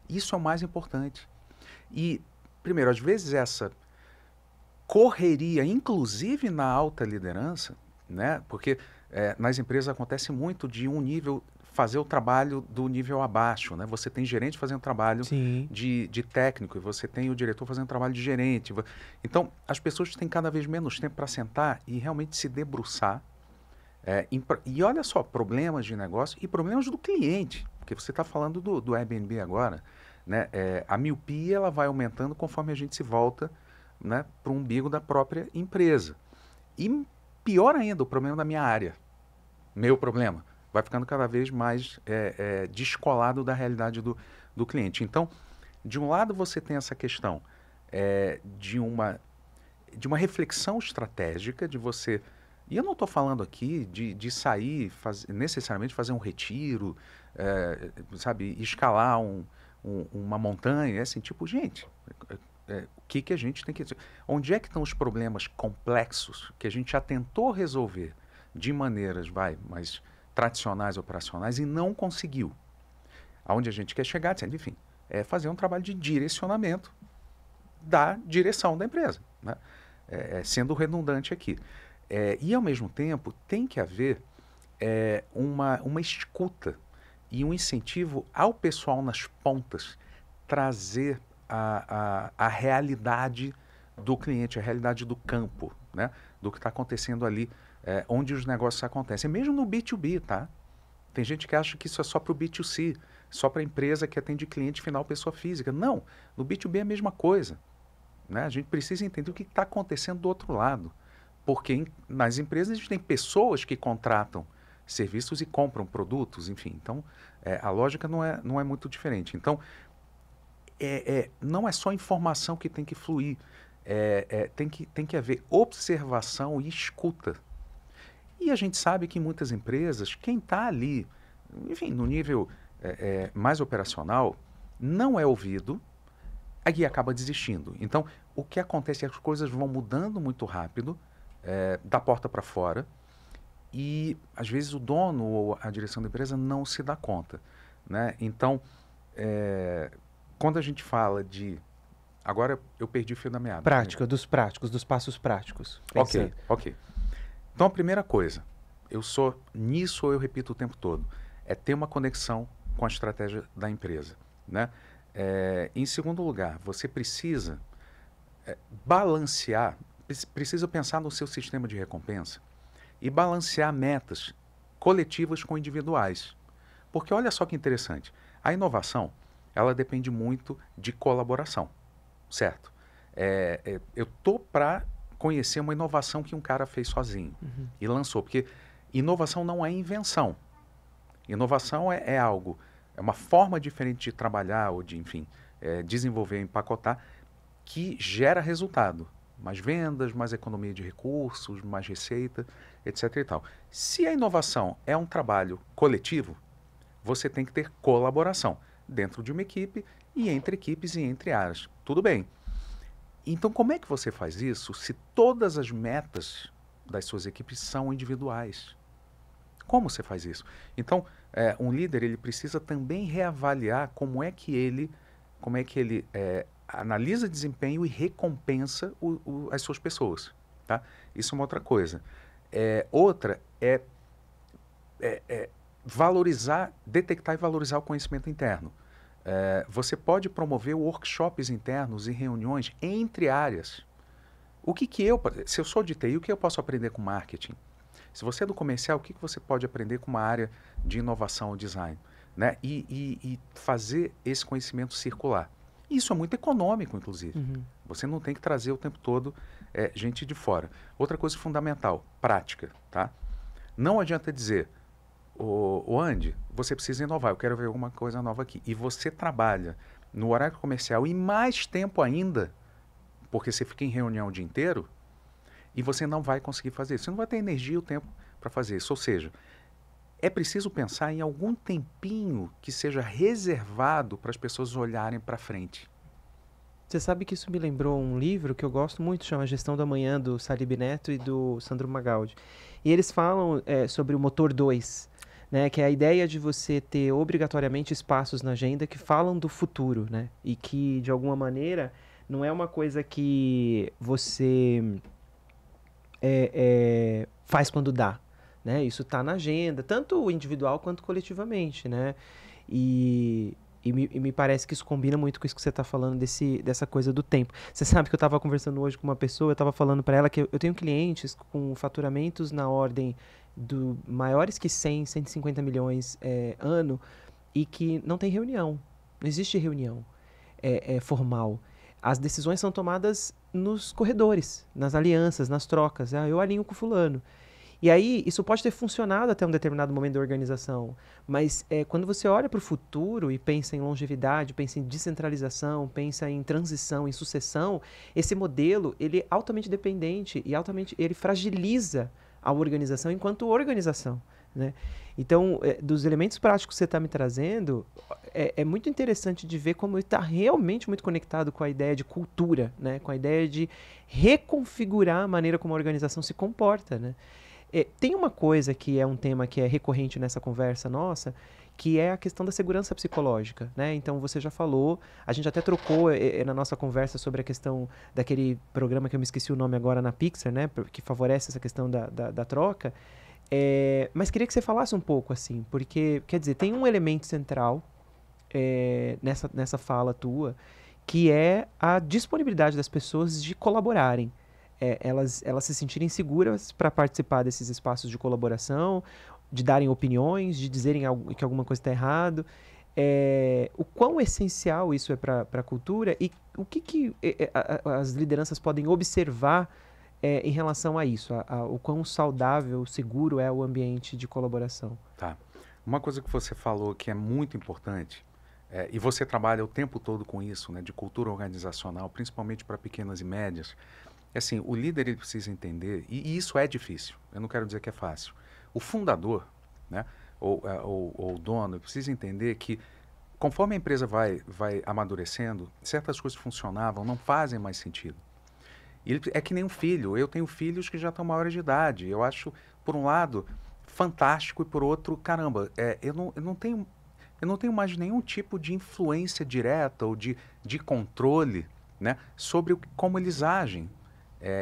Isso é o mais importante. E, primeiro, às vezes essa correria, inclusive na alta liderança, né? Porque nas empresas acontece muito de um nível fazer o trabalho do nível abaixo, né? Você tem gerente fazendo trabalho Sim. de técnico e você tem o diretor fazendo trabalho de gerente. Então, as pessoas têm cada vez menos tempo para sentar e realmente se debruçar. E olha só, problemas de negócio e problemas do cliente, porque você está falando do Airbnb agora, né? A miopia ela vai aumentando conforme a gente se volta, né, para o umbigo da própria empresa. E pior ainda, o problema da minha área, meu problema, vai ficando cada vez mais descolado da realidade do cliente. Então, de um lado você tem essa questão de uma reflexão estratégica, de você... E eu não estou falando aqui de sair, necessariamente fazer um retiro, sabe, escalar uma montanha, assim, tipo, gente, o que a gente tem que... Onde é que estão os problemas complexos que a gente já tentou resolver de maneiras, mais tradicionais, operacionais, e não conseguiu? Aonde a gente quer chegar, enfim, fazer um trabalho de direcionamento da direção da empresa, né? Sendo redundante aqui. E, ao mesmo tempo, tem que haver uma escuta e um incentivo ao pessoal nas pontas trazer a realidade do cliente, a realidade do campo, né? Do que está acontecendo ali, onde os negócios acontecem. Mesmo no B2B, tá? Tem gente que acha que isso é só para o B2C, só para a empresa que atende cliente final, pessoa física. Não, no B2B é a mesma coisa, né? A gente precisa entender o que está acontecendo do outro lado. Porque nas empresas a gente tem pessoas que contratam serviços e compram produtos, enfim. Então, a lógica não é muito diferente. Então, não é só informação que tem que fluir, tem que haver observação e escuta. E a gente sabe que em muitas empresas, quem está ali, enfim, no nível mais operacional, não é ouvido, aí acaba desistindo. Então, o que acontece é que as coisas vão mudando muito rápido, da porta para fora, e às vezes o dono ou a direção da empresa não se dá conta, né? Então, quando a gente fala de... Agora eu perdi o fio da meada. Prática, dos práticos, dos passos práticos. Ok. Então, a primeira coisa, nisso eu repito o tempo todo, é ter uma conexão com a estratégia da empresa, né? Em segundo lugar, você precisa balancear, precisa pensar no seu sistema de recompensa e balancear metas coletivas com individuais. Porque olha só que interessante, a inovação, ela depende muito de colaboração, certo? Eu tô para conhecer uma inovação que um cara fez sozinho e lançou, porque inovação não é invenção. Inovação é algo, é uma forma diferente de trabalhar ou de, enfim, desenvolver, empacotar, que gera resultado. Mais vendas, mais economia de recursos, mais receita, etc. e tal. Se a inovação é um trabalho coletivo, você tem que ter colaboração dentro de uma equipe e entre equipes e entre áreas. Tudo bem. Então, como é que você faz isso se todas as metas das suas equipes são individuais? Como você faz isso? Então, um líder ele precisa também reavaliar como é que ele analisa desempenho e recompensa as suas pessoas, tá? Isso é uma outra coisa. Outra é valorizar, detectar e valorizar o conhecimento interno. Você pode promover workshops internos e reuniões entre áreas. Se eu sou de TI, o que eu posso aprender com marketing? Se você é do comercial, o que você pode aprender com uma área de inovação ou design? Né? E fazer esse conhecimento circular. Isso é muito econômico, inclusive. Você não tem que trazer o tempo todo gente de fora. Outra coisa fundamental, prática. Tá? Não adianta dizer, ô Andy, você precisa inovar, eu quero ver alguma coisa nova aqui. E você trabalha no horário comercial e mais tempo ainda, porque você fica em reunião o dia inteiro, e você não vai conseguir fazer isso. Você não vai ter energia e o tempo para fazer isso. Ou seja, é preciso pensar em algum tempinho que seja reservado para as pessoas olharem para frente. Você sabe que isso me lembrou um livro que eu gosto muito, chama Gestão da Manhã, do Salib Neto e do Sandro Magaldi. E eles falam sobre o motor 2, né, que é a ideia de você ter obrigatoriamente espaços na agenda que falam do futuro, né, e que, de alguma maneira, não é uma coisa que você faz quando dá, né? Isso está na agenda, tanto individual quanto coletivamente, né? E me parece que isso combina muito com isso que você está falando dessa coisa do tempo. Você sabe que eu estava conversando hoje com uma pessoa, eu estava falando para ela que eu tenho clientes com faturamentos na ordem do maiores que 100, 150 milhões ano e que não tem reunião, não existe reunião formal. As decisões são tomadas nos corredores, nas alianças, nas trocas. Ah, eu alinho com fulano. E aí, isso pode ter funcionado até um determinado momento da organização, mas quando você olha para o futuro e pensa em longevidade, pensa em descentralização, pensa em transição, em sucessão, esse modelo ele é altamente dependente e ele fragiliza a organização enquanto organização, né? Então, dos elementos práticos que você está me trazendo, é muito interessante de ver como ele está realmente muito conectado com a ideia de cultura, né? Com a ideia de reconfigurar a maneira como a organização se comporta, né? Tem uma coisa que é um tema que é recorrente nessa conversa nossa, que é a questão da segurança psicológica, né? Então, você já falou, a gente até trocou na nossa conversa sobre a questão daquele programa que eu me esqueci o nome agora na Pixar, né? Que favorece essa questão da troca. Mas queria que você falasse um pouco, assim, porque, quer dizer, tem um elemento central nessa fala tua, que é a disponibilidade das pessoas de colaborarem. Elas se sentirem seguras para participar desses espaços de colaboração, de darem opiniões, de dizerem que alguma coisa está errado. O quão essencial isso é para a cultura e o que as lideranças podem observar em relação a isso, o quão saudável, seguro é o ambiente de colaboração. Tá. Uma coisa que você falou que é muito importante, e você trabalha o tempo todo com isso, né, de cultura organizacional, principalmente para pequenas e médias, assim, o líder ele precisa entender, e isso é difícil, eu não quero dizer que é fácil. O fundador, né, ou o dono, precisa entender que conforme a empresa vai amadurecendo, certas coisas que funcionavam não fazem mais sentido. E é que nem um filho, eu tenho filhos que já estão maiores de idade, eu acho, por um lado, fantástico e por outro, caramba, eu não tenho mais nenhum tipo de influência direta ou de controle, né, sobre como eles agem.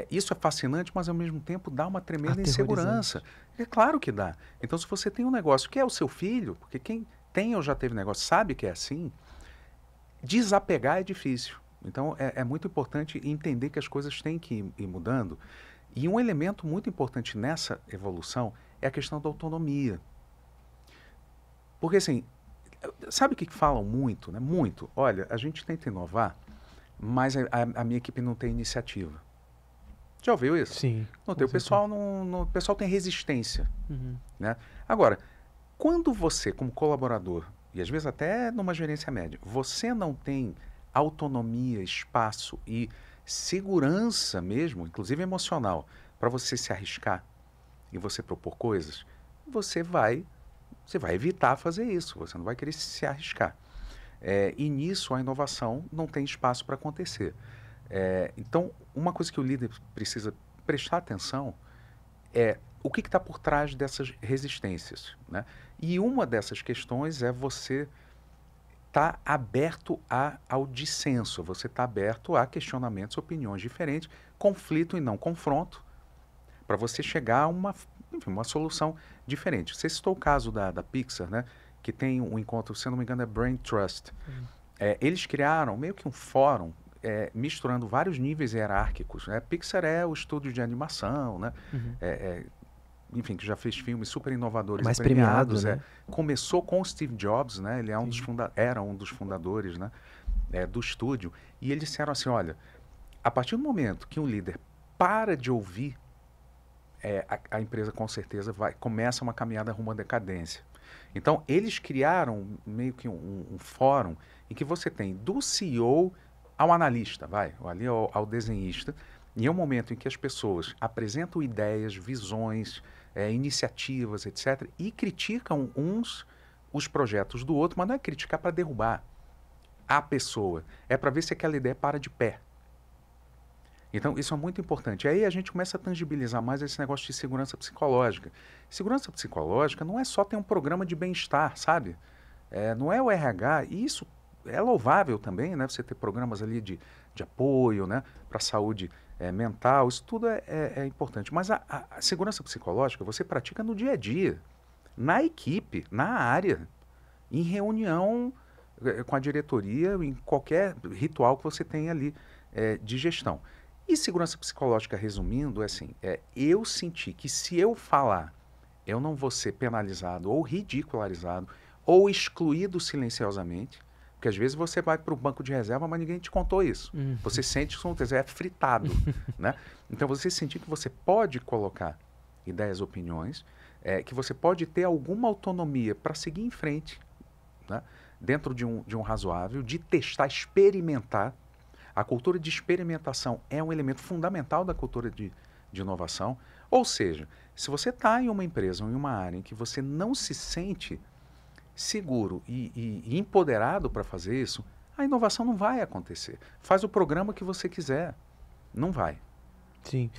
Isso é fascinante, mas ao mesmo tempo dá uma tremenda insegurança. É claro que dá. Então, se você tem um negócio que é o seu filho, porque quem tem ou já teve negócio sabe que é assim, desapegar é difícil. Então, é muito importante entender que as coisas têm que ir mudando. E um elemento muito importante nessa evolução é a questão da autonomia. Porque, assim, sabe o que falam muito, né? Muito. Olha, a gente tenta inovar, mas a minha equipe não tem iniciativa. Já ouviu isso? Sim. O pessoal tem resistência. Uhum. Né? Agora, quando você, como colaborador, e às vezes até numa gerência média, você não tem autonomia, espaço e segurança mesmo, inclusive emocional, para você se arriscar e você propor coisas, você vai evitar fazer isso, você não vai querer se arriscar. E nisso a inovação não tem espaço para acontecer. Então, uma coisa que o líder precisa prestar atenção é o que está por trás dessas resistências, né? E uma dessas questões é você estar aberto ao dissenso, você está aberto a questionamentos, opiniões diferentes, conflito e não confronto, para você chegar a uma solução diferente. Você citou o caso da Pixar, né? Que tem um encontro, se eu não me engano, é Brain Trust. Eles criaram meio que um fórum misturando vários níveis hierárquicos, né? Pixar é o estúdio de animação, né? Uhum. Enfim, que já fez filmes super inovadores mais e premiados. premiado, né? Começou com o Steve Jobs, né? Ele era um dos fundadores, né? Do estúdio. E eles disseram assim, olha, a partir do momento que um líder para de ouvir, a empresa com certeza começa uma caminhada rumo à decadência. Então, eles criaram meio que um fórum em que você tem do CEO ao analista, ali ao desenhista, e é um momento em que as pessoas apresentam ideias, visões, iniciativas, etc., e criticam uns os projetos do outro, mas não é criticar para derrubar a pessoa, é para ver se aquela ideia para de pé. Então, isso é muito importante. Aí a gente começa a tangibilizar mais esse negócio de segurança psicológica. Segurança psicológica não é só ter um programa de bem-estar, sabe? Não é o RH, e isso é louvável também, né? Você ter programas ali de apoio, né? Para a saúde mental, isso tudo é importante. Mas a segurança psicológica você pratica no dia a dia, na equipe, na área, em reunião com a diretoria, em qualquer ritual que você tenha ali de gestão. E segurança psicológica, resumindo, é assim, eu senti que se eu falar, eu não vou ser penalizado ou ridicularizado ou excluído silenciosamente, porque às vezes você vai para o banco de reserva, mas ninguém te contou isso. Você sente que você é fritado, né? Então você sentir que você pode colocar ideias, opiniões, que você pode ter alguma autonomia para seguir em frente, né? Dentro de um razoável, de testar, experimentar. A cultura de experimentação é um elemento fundamental da cultura de inovação. Ou seja, se você está em uma empresa ou em uma área em que você não se sente seguro e empoderado para fazer isso, a inovação não vai acontecer. Faz o programa que você quiser. Não vai. Sim.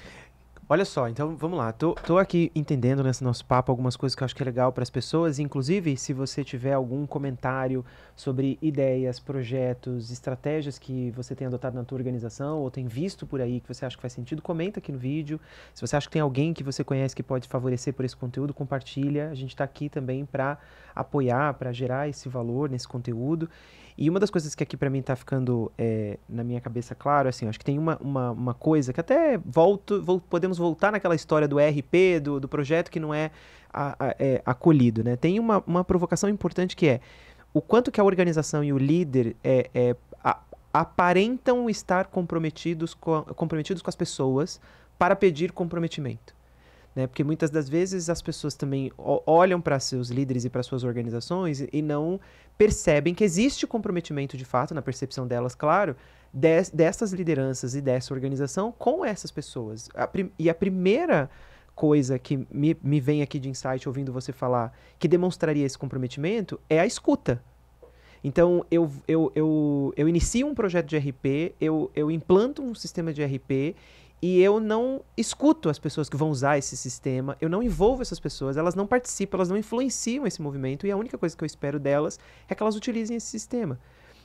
Olha só, então vamos lá. Tô aqui entendendo nesse nosso papo algumas coisas que eu acho que é legal para as pessoas. Inclusive, se você tiver algum comentário sobre ideias, projetos, estratégias que você tem adotado na tua organização ou tem visto por aí que você acha que faz sentido, comenta aqui no vídeo. Se você acha que tem alguém que você conhece que pode favorecer por esse conteúdo, compartilha. A gente está aqui também para apoiar, para gerar esse valor nesse conteúdo. E uma das coisas que aqui para mim tá ficando na minha cabeça claro, assim, acho que tem uma coisa que até podemos voltar naquela história do ERP, do projeto que não é acolhido, né? Tem uma provocação importante que é o quanto que a organização e o líder aparentam estar comprometidos com as pessoas para pedir comprometimento. Né? Porque muitas das vezes as pessoas também olham para seus líderes e para suas organizações e não percebem que existe comprometimento de fato, na percepção delas, claro, dessas lideranças e dessa organização com essas pessoas. E a primeira coisa que me vem aqui de insight ouvindo você falar que demonstraria esse comprometimento é a escuta. Então, eu inicio um projeto de RP, eu implanto um sistema de RP e eu não escuto as pessoas que vão usar esse sistema, eu não envolvo essas pessoas, elas não participam, elas não influenciam esse movimento, e a única coisa que eu espero delas é que elas utilizem esse sistema.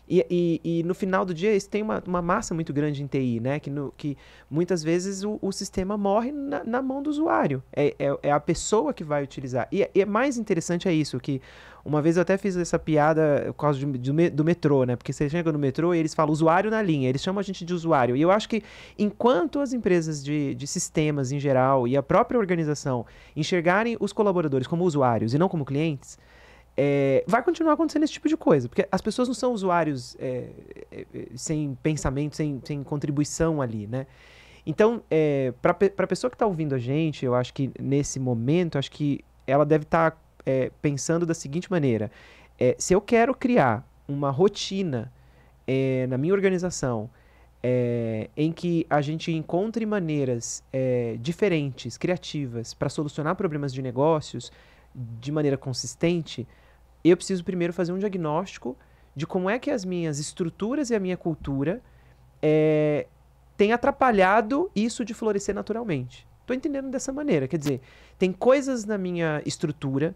E no final do dia, isso tem uma massa muito grande em TI, né? Que muitas vezes o sistema morre na mão do usuário. É a pessoa que vai utilizar. E mais interessante é isso, que uma vez eu até fiz essa piada por causa do metrô, né? Porque você chega no metrô e eles falam usuário na linha, eles chamam a gente de usuário. E eu acho que enquanto as empresas de sistemas em geral e a própria organização enxergarem os colaboradores como usuários e não como clientes, vai continuar acontecendo esse tipo de coisa, porque as pessoas não são usuários sem pensamento, sem contribuição ali, né? Então, para a pessoa que está ouvindo a gente, eu acho que nesse momento, acho que ela deve estar pensando da seguinte maneira: se eu quero criar uma rotina na minha organização em que a gente encontre maneiras diferentes, criativas, para solucionar problemas de negócios de maneira consistente, eu preciso primeiro fazer um diagnóstico de como é que as minhas estruturas e a minha cultura têm atrapalhado isso de florescer naturalmente. Estou entendendo dessa maneira, quer dizer, tem coisas na minha estrutura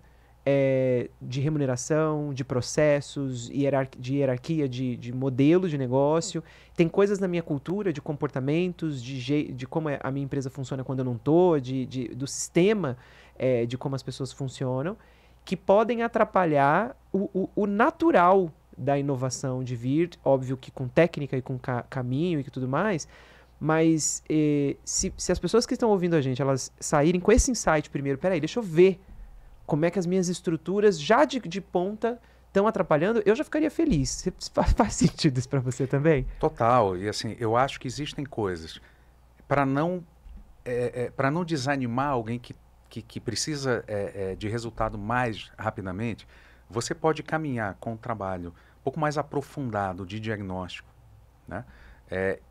de remuneração, de processos, de hierarquia, de modelo de negócio, tem coisas na minha cultura de comportamentos, de como a minha empresa funciona quando eu não estou, do sistema de como as pessoas funcionam, que podem atrapalhar o natural da inovação de vir, óbvio que com técnica e com caminho e tudo mais, mas se as pessoas que estão ouvindo a gente, elas saírem com esse insight primeiro, peraí, deixa eu ver como é que as minhas estruturas já de ponta estão atrapalhando, eu já ficaria feliz. Faz sentido isso para você também? Total, e assim, eu acho que existem coisas para não desanimar alguém que precisa de resultado mais rapidamente. Você pode caminhar com um trabalho um pouco mais aprofundado de diagnóstico, né?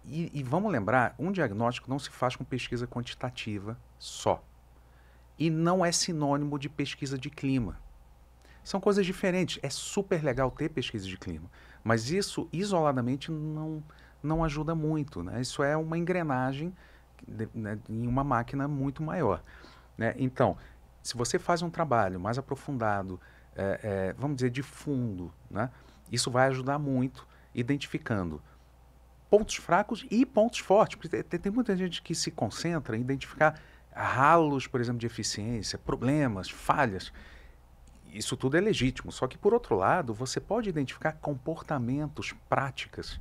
E vamos lembrar, um diagnóstico não se faz com pesquisa quantitativa só. e não é sinônimo de pesquisa de clima. São coisas diferentes. É super legal ter pesquisa de clima, mas isso isoladamente não ajuda muito, né? Isso é uma engrenagem né, em uma máquina muito maior, né? Então, se você faz um trabalho mais aprofundado, vamos dizer, de fundo, né? Isso vai ajudar muito, identificando pontos fracos e pontos fortes. Porque tem muita gente que se concentra em identificar ralos, por exemplo, de eficiência, problemas, falhas. Isso tudo é legítimo, só que, por outro lado, você pode identificar comportamentos, práticas,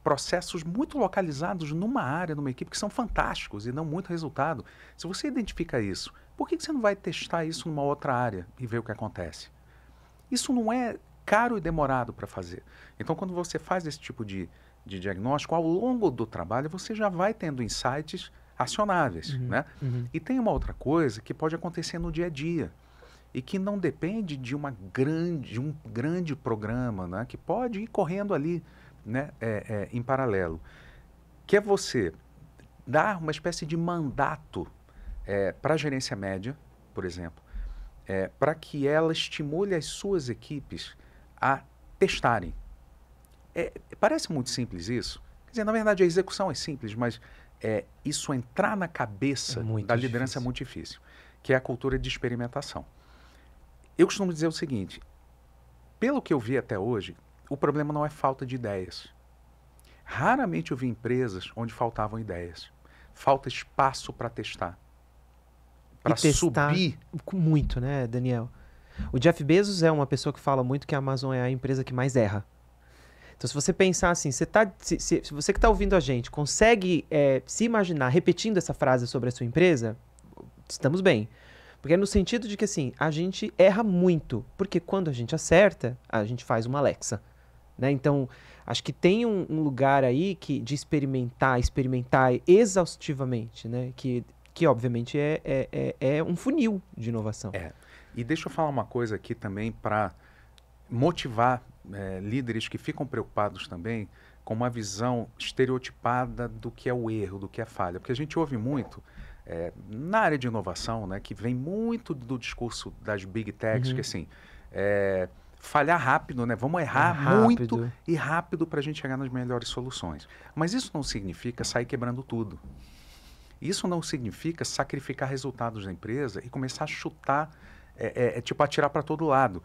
processos muito localizados numa área, numa equipe, que são fantásticos e dão muito resultado. Se você identifica isso, por que você não vai testar isso numa outra área e ver o que acontece? Isso não é caro e demorado para fazer. Então, quando você faz esse tipo de diagnóstico, ao longo do trabalho, você já vai tendo insights acionáveis, né? E tem uma outra coisa que pode acontecer no dia a dia e que não depende de um grande programa, né? Que pode ir correndo ali, né? Em paralelo, que é você dar uma espécie de mandato para a gerência média, por exemplo, para que ela estimule as suas equipes a testarem. Parece muito simples isso. Quer dizer, na verdade, a execução é simples, mas isso entrar na cabeça da liderança é muito difícil, que é a cultura de experimentação. Eu costumo dizer o seguinte, pelo que eu vi até hoje, o problema não é falta de ideias. Raramente eu vi empresas onde faltavam ideias. Falta espaço para testar. Para subir. Muito, né, Daniel? O Jeff Bezos é uma pessoa que fala muito que a Amazon é a empresa que mais erra. Então, se você pensar assim, se você que está ouvindo a gente consegue se imaginar repetindo essa frase sobre a sua empresa, estamos bem. Porque é no sentido de que, assim, a gente erra muito. Porque quando a gente acerta, a gente faz uma Alexa. Né? Então, acho que tem um lugar aí de experimentar exaustivamente, né? Que obviamente é um funil de inovação. E deixa eu falar uma coisa aqui também para motivar líderes que ficam preocupados também com uma visão estereotipada do que é o erro, do que é a falha. Porque a gente ouve muito na área de inovação, né, que vem muito do discurso das big techs, que assim, falhar rápido, né? Vamos errar muito e rápido para a gente chegar nas melhores soluções. Mas isso não significa sair quebrando tudo. Isso não significa sacrificar resultados da empresa e começar a chutar, tipo atirar para todo lado.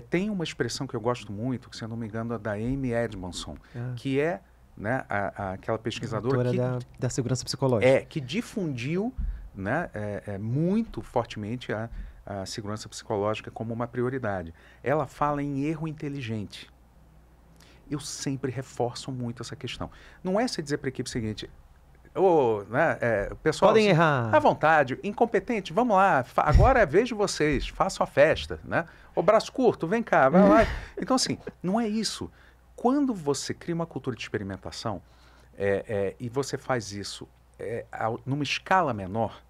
Tem uma expressão que eu gosto muito, que se eu não me engano é da Amy Edmondson, que é, né, aquela pesquisadora da segurança psicológica. Que difundiu, né, muito fortemente a segurança psicológica como uma prioridade. Ela fala em erro inteligente. Eu sempre reforço muito essa questão. Não é você dizer para a equipe o seguinte, pessoal, podem errar. À vontade, incompetente, vamos lá, agora é vez de vocês, façam a festa, né? O braço curto, vem cá, vai lá. Então, assim, não é isso. Quando você cria uma cultura de experimentação e você faz isso numa escala menor,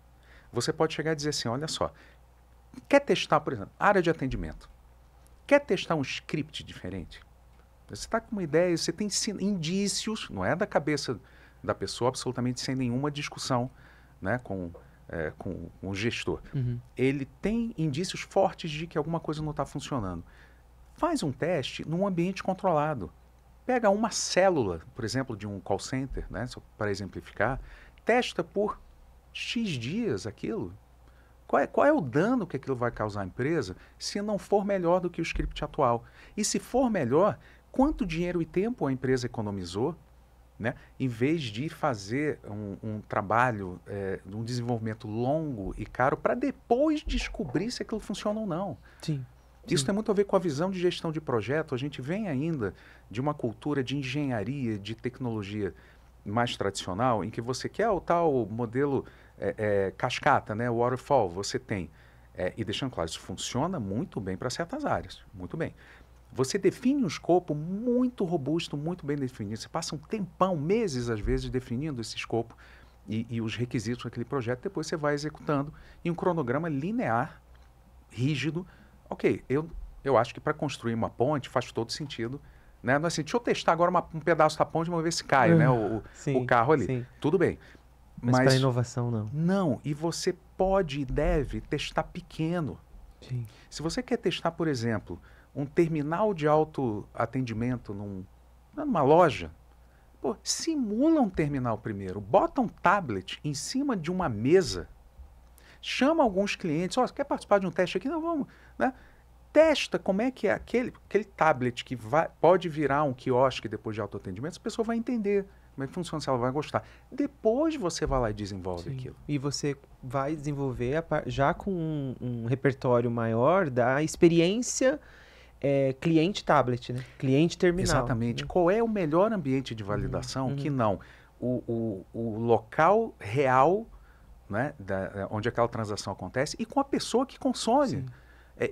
você pode chegar e dizer assim, olha só, quer testar, por exemplo, área de atendimento, quer testar um script diferente? Você está com uma ideia, você tem indícios, não é da cabeça da pessoa, absolutamente sem nenhuma discussão, né, com o gestor. Ele tem indícios fortes de que alguma coisa não está funcionando. Faz um teste num ambiente controlado. Pega uma célula, por exemplo, de um call center, né, só para exemplificar, testa por X dias aquilo. Qual é o dano que aquilo vai causar à empresa se não for melhor do que o script atual? E se for melhor, quanto dinheiro e tempo a empresa economizou, né? Em vez de fazer um trabalho, um desenvolvimento longo e caro para depois descobrir se aquilo funciona ou não. Sim. Isso tem muito a ver com a visão de gestão de projeto. A gente vem ainda de uma cultura de engenharia, de tecnologia mais tradicional, em que você quer o tal modelo cascata, né? Waterfall, você tem. E deixando claro, isso funciona muito bem para certas áreas, muito bem. Você define um escopo muito robusto, muito bem definido. Você passa um tempão, meses às vezes, definindo esse escopo e os requisitos daquele projeto. Depois você vai executando em um cronograma linear, rígido. Ok, eu acho que para construir uma ponte faz todo sentido. Né? Não é assim, deixa eu testar agora um pedaço da ponte e vamos ver se cai, né? O carro ali. Sim. Tudo bem. Mas para inovação, não. Não, e você pode e deve testar pequeno. Sim. Se você quer testar, por exemplo, um terminal de autoatendimento numa loja, pô, simula um terminal primeiro, bota um tablet em cima de uma mesa, chama alguns clientes, ó, quer participar de um teste aqui? Não, vamos, né? Testa como é que é aquele tablet que pode virar um quiosque depois de autoatendimento, a pessoa vai entender como é que funciona, se ela vai gostar. Depois você vai lá e desenvolve aquilo. E você vai desenvolver já com um repertório maior da experiência cliente tablet, né? Cliente terminal. Exatamente. Qual é o melhor ambiente de validação que não o local real, né, onde aquela transação acontece e com a pessoa que consome.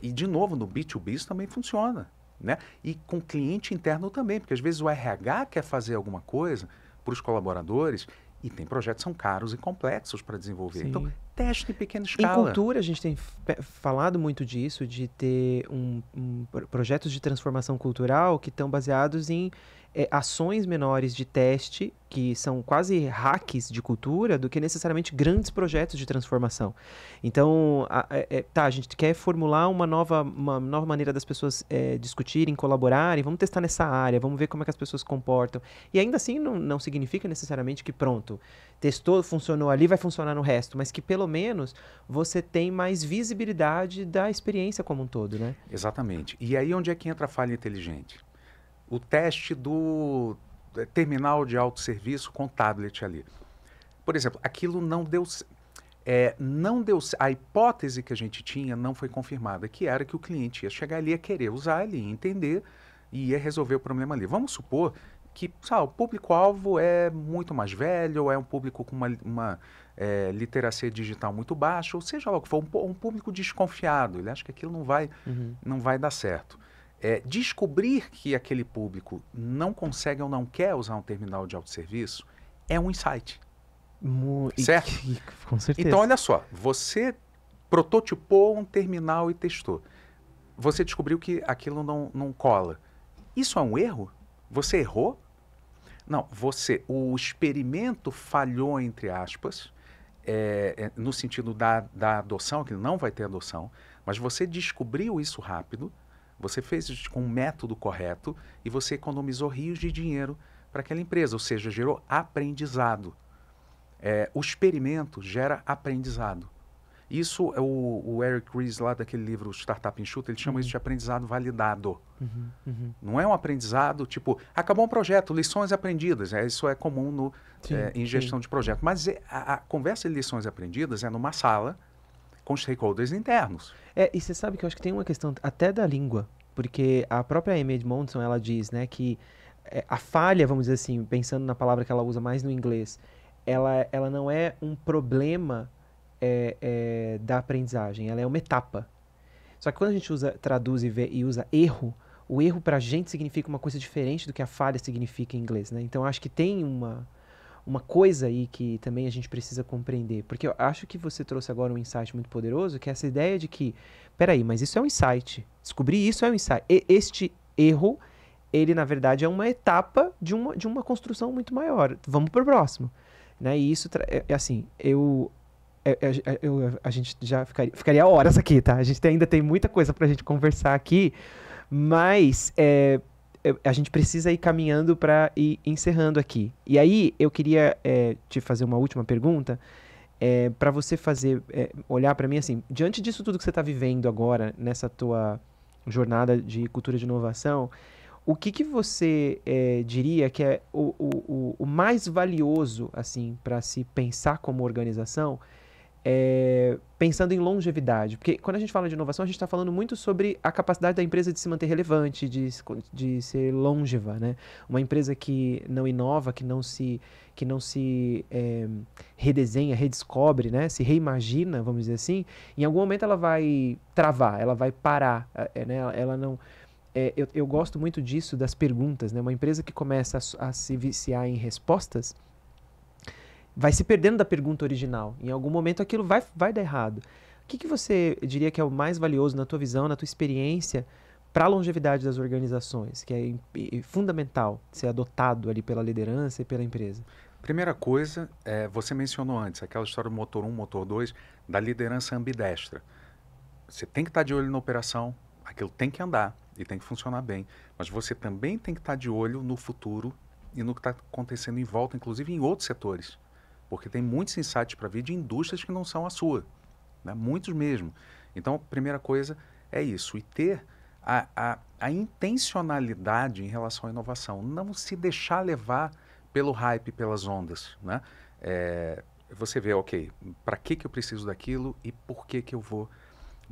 E, de novo, no B2B isso também funciona. Né? E com cliente interno também, porque às vezes o RH quer fazer alguma coisa para os colaboradores e tem projetos que são caros e complexos para desenvolver. Sim. Então, teste em pequena escala. Em cultura, a gente tem falado muito disso, de ter projetos de transformação cultural que estão baseados em ações menores de teste, que são quase hacks de cultura, do que necessariamente grandes projetos de transformação. Então, a gente quer formular uma nova maneira das pessoas discutirem, colaborarem, vamos testar nessa área, vamos ver como é que as pessoas se comportam. E ainda assim, não significa necessariamente que pronto, testou, funcionou ali, vai funcionar no resto, mas que pelo menos você tem mais visibilidade da experiência como um todo, né? Exatamente. E aí onde é que entra a falha inteligente? O teste do terminal de autosserviço com tablet ali. Por exemplo, aquilo não deu... a hipótese que a gente tinha não foi confirmada, que era que o cliente ia chegar ali, ia querer usar, ele ia entender e ia resolver o problema ali. Vamos supor que o público-alvo é muito mais velho, ou é um público com uma literacia digital muito baixa, ou seja lá o que for, um público desconfiado. Ele acha que aquilo não vai dar certo. Descobrir que aquele público não consegue ou não quer usar um terminal de autosserviço é um insight. Certo? Com certeza. Então, olha só, você prototipou um terminal e testou. Você descobriu que aquilo não cola. Isso é um erro? Você errou? Não, o experimento falhou, entre aspas, no sentido da adoção, que não vai ter adoção, mas você descobriu isso rápido, você fez isso com um método correto e você economizou rios de dinheiro para aquela empresa, ou seja, gerou aprendizado. O experimento gera aprendizado. Isso é o Eric Ries, lá daquele livro Startup Enxuta, ele chama isso de aprendizado validado. Não é um aprendizado tipo, acabou um projeto, lições aprendidas. Isso é comum em gestão de projeto. Mas a conversa de lições aprendidas é numa sala com stakeholders internos. E você sabe que eu acho que tem uma questão até da língua, porque a própria Amy Edmondson, ela diz, né, que a falha, vamos dizer assim, pensando na palavra que ela usa mais no inglês, ela não é um problema da aprendizagem, ela é uma etapa. Só que quando a gente traduz e usa erro, o erro pra gente significa uma coisa diferente do que a falha significa em inglês, né? Então, eu acho que tem uma coisa aí que também a gente precisa compreender. Porque eu acho que você trouxe agora um insight muito poderoso, que é essa ideia de que, peraí, mas isso é um insight. Descobrir isso é um insight. Este erro, ele na verdade é uma etapa de uma construção muito maior. Vamos pro próximo. Né? E isso, assim, a gente já ficaria horas aqui, tá? A gente ainda tem muita coisa pra gente conversar aqui, mas a gente precisa ir caminhando para ir encerrando aqui. E aí eu queria te fazer uma última pergunta, para você olhar para mim assim, diante disso tudo que você está vivendo agora, nessa tua jornada de cultura de inovação, o que você diria que é o mais valioso assim, para se pensar como organização, pensando em longevidade? Porque quando a gente fala de inovação, a gente está falando muito sobre a capacidade da empresa de se manter relevante, de ser longeva, né? Uma empresa que não inova, que não se redesenha, redescobre, né? Se reimagina, vamos dizer assim, em algum momento ela vai travar, ela vai parar, né? Ela não... eu gosto muito disso, das perguntas, né? Uma empresa que começa a se viciar em respostas vai se perdendo da pergunta original. Em algum momento aquilo vai dar errado. O que você diria que é o mais valioso na tua visão, na tua experiência, para a longevidade das organizações, que é fundamental ser adotado ali pela liderança e pela empresa? Primeira coisa, você mencionou antes, aquela história do motor 1, motor 2, da liderança ambidestra. Você tem que estar de olho na operação, aquilo tem que andar e tem que funcionar bem, mas você também tem que estar de olho no futuro e no que está acontecendo em volta, inclusive em outros setores, porque tem muitos insights para vir de indústrias que não são a sua, né? Muitos mesmo. Então, a primeira coisa é isso, e ter a intencionalidade em relação à inovação, não se deixar levar pelo hype, pelas ondas, né? Você vê, ok, para que eu preciso daquilo e por que eu vou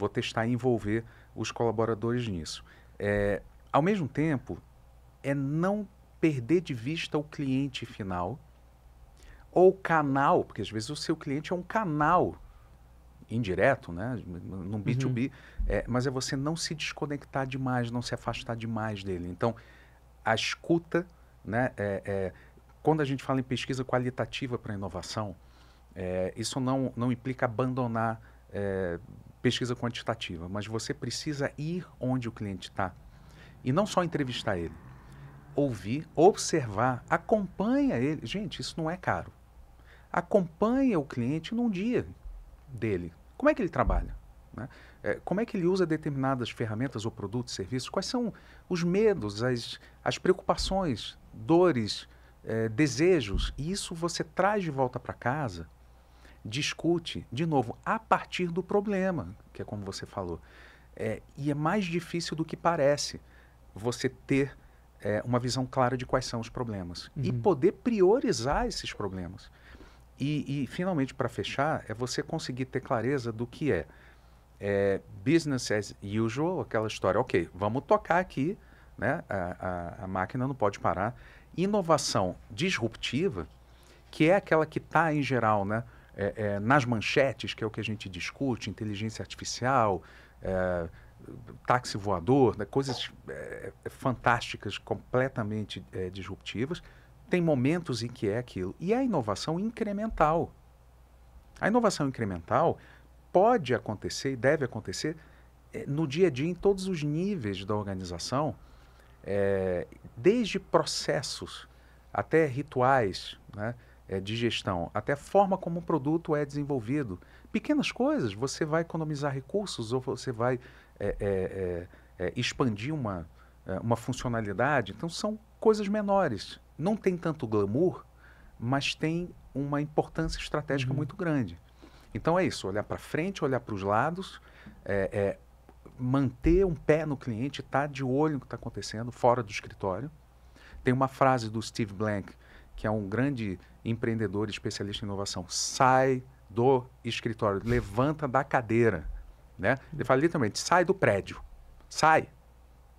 testar e envolver os colaboradores nisso. Ao mesmo tempo, não perder de vista o cliente final ou o canal, porque às vezes o seu cliente é um canal indireto, né, num B2B, mas é você não se desconectar demais, não se afastar demais dele. Então, a escuta, né, quando a gente fala em pesquisa qualitativa para inovação, isso não implica abandonar pesquisa quantitativa, mas você precisa ir onde o cliente está e não só entrevistar ele, ouvir, observar, acompanha ele. Gente, isso não é caro. Acompanha o cliente num dia dele. Como é que ele trabalha? Né? Como é que ele usa determinadas ferramentas ou produtos, serviços? Quais são os medos, as preocupações, dores, desejos? E isso você traz de volta para casa, discute, de novo, a partir do problema, que é como você falou. E é mais difícil do que parece você ter uma visão clara de quais são os problemas e poder priorizar esses problemas. E finalmente, para fechar, é você conseguir ter clareza do que é business as usual, aquela história, ok, vamos tocar aqui, né? A máquina não pode parar. Inovação disruptiva, que é aquela que está, em geral, né? Nas manchetes, que é o que a gente discute, inteligência artificial, táxi voador, né? Coisas fantásticas, completamente disruptivas. Tem momentos em que é aquilo. E a inovação incremental. A inovação incremental pode acontecer e deve acontecer no dia a dia, em todos os níveis da organização, desde processos até rituais, né, de gestão, até a forma como o produto é desenvolvido. Pequenas coisas, você vai economizar recursos ou você vai expandir uma funcionalidade. Então, são coisas menores. Não tem tanto glamour, mas tem uma importância estratégica muito grande. Então, é isso, olhar para frente, olhar para os lados, manter um pé no cliente, estar de olho no que está acontecendo, fora do escritório. Tem uma frase do Steve Blank, que é um grande empreendedor, especialista em inovação: sai do escritório, levanta da cadeira. Né? Ele fala literalmente, sai do prédio, sai,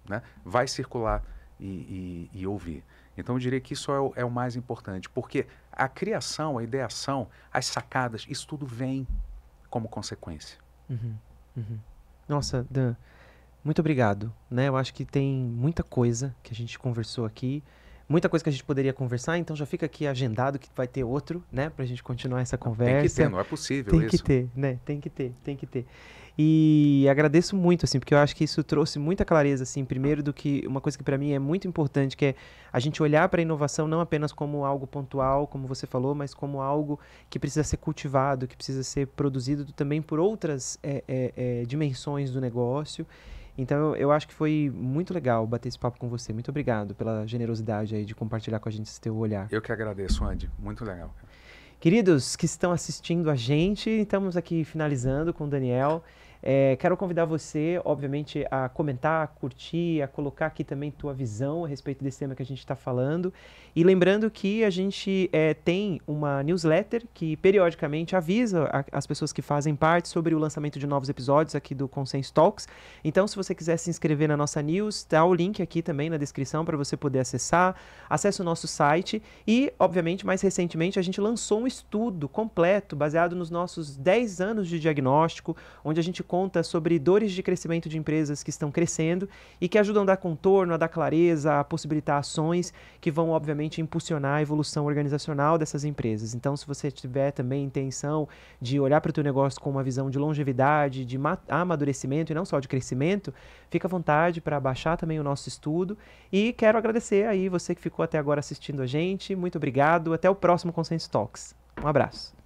né? Vai circular e ouvir. Então eu diria que isso é o mais importante, porque a criação, a ideação, as sacadas, isso tudo vem como consequência. Nossa, Dan, muito obrigado. Né? Eu acho que tem muita coisa que a gente conversou aqui, muita coisa que a gente poderia conversar, então já fica aqui agendado que vai ter outro, né, pra gente continuar essa conversa. Tem que ter, não é possível isso. Tem que ter, né? Tem que ter. E agradeço muito, assim, porque eu acho que isso trouxe muita clareza, assim, primeiro do que uma coisa que para mim é muito importante, que é a gente olhar para a inovação não apenas como algo pontual, como você falou, mas como algo que precisa ser cultivado, que precisa ser produzido também por outras dimensões do negócio. Então, eu acho que foi muito legal bater esse papo com você. Muito obrigado pela generosidade aí de compartilhar com a gente esse teu olhar. Eu que agradeço, Andy. Muito legal. Queridos que estão assistindo a gente, estamos aqui finalizando com o Daniel. Quero convidar você, obviamente, a comentar, a curtir, a colocar aqui também tua visão a respeito desse tema que a gente está falando. E lembrando que a gente tem uma newsletter que periodicamente avisa as pessoas que fazem parte sobre o lançamento de novos episódios aqui do Consenso Talks. Então, se você quiser se inscrever na nossa news, tá o link aqui também na descrição para você poder acessar. Acesse o nosso site e, obviamente, mais recentemente, a gente lançou um estudo completo baseado nos nossos 10 anos de diagnóstico, onde a gente conta sobre dores de crescimento de empresas que estão crescendo e que ajudam a dar contorno, a dar clareza, a possibilitar ações que vão, obviamente, impulsionar a evolução organizacional dessas empresas. Então, se você tiver também intenção de olhar para o teu negócio com uma visão de longevidade, de amadurecimento e não só de crescimento, fica à vontade para baixar também o nosso estudo. E quero agradecer aí você que ficou até agora assistindo a gente. Muito obrigado. Até o próximo Consenso Talks. Um abraço.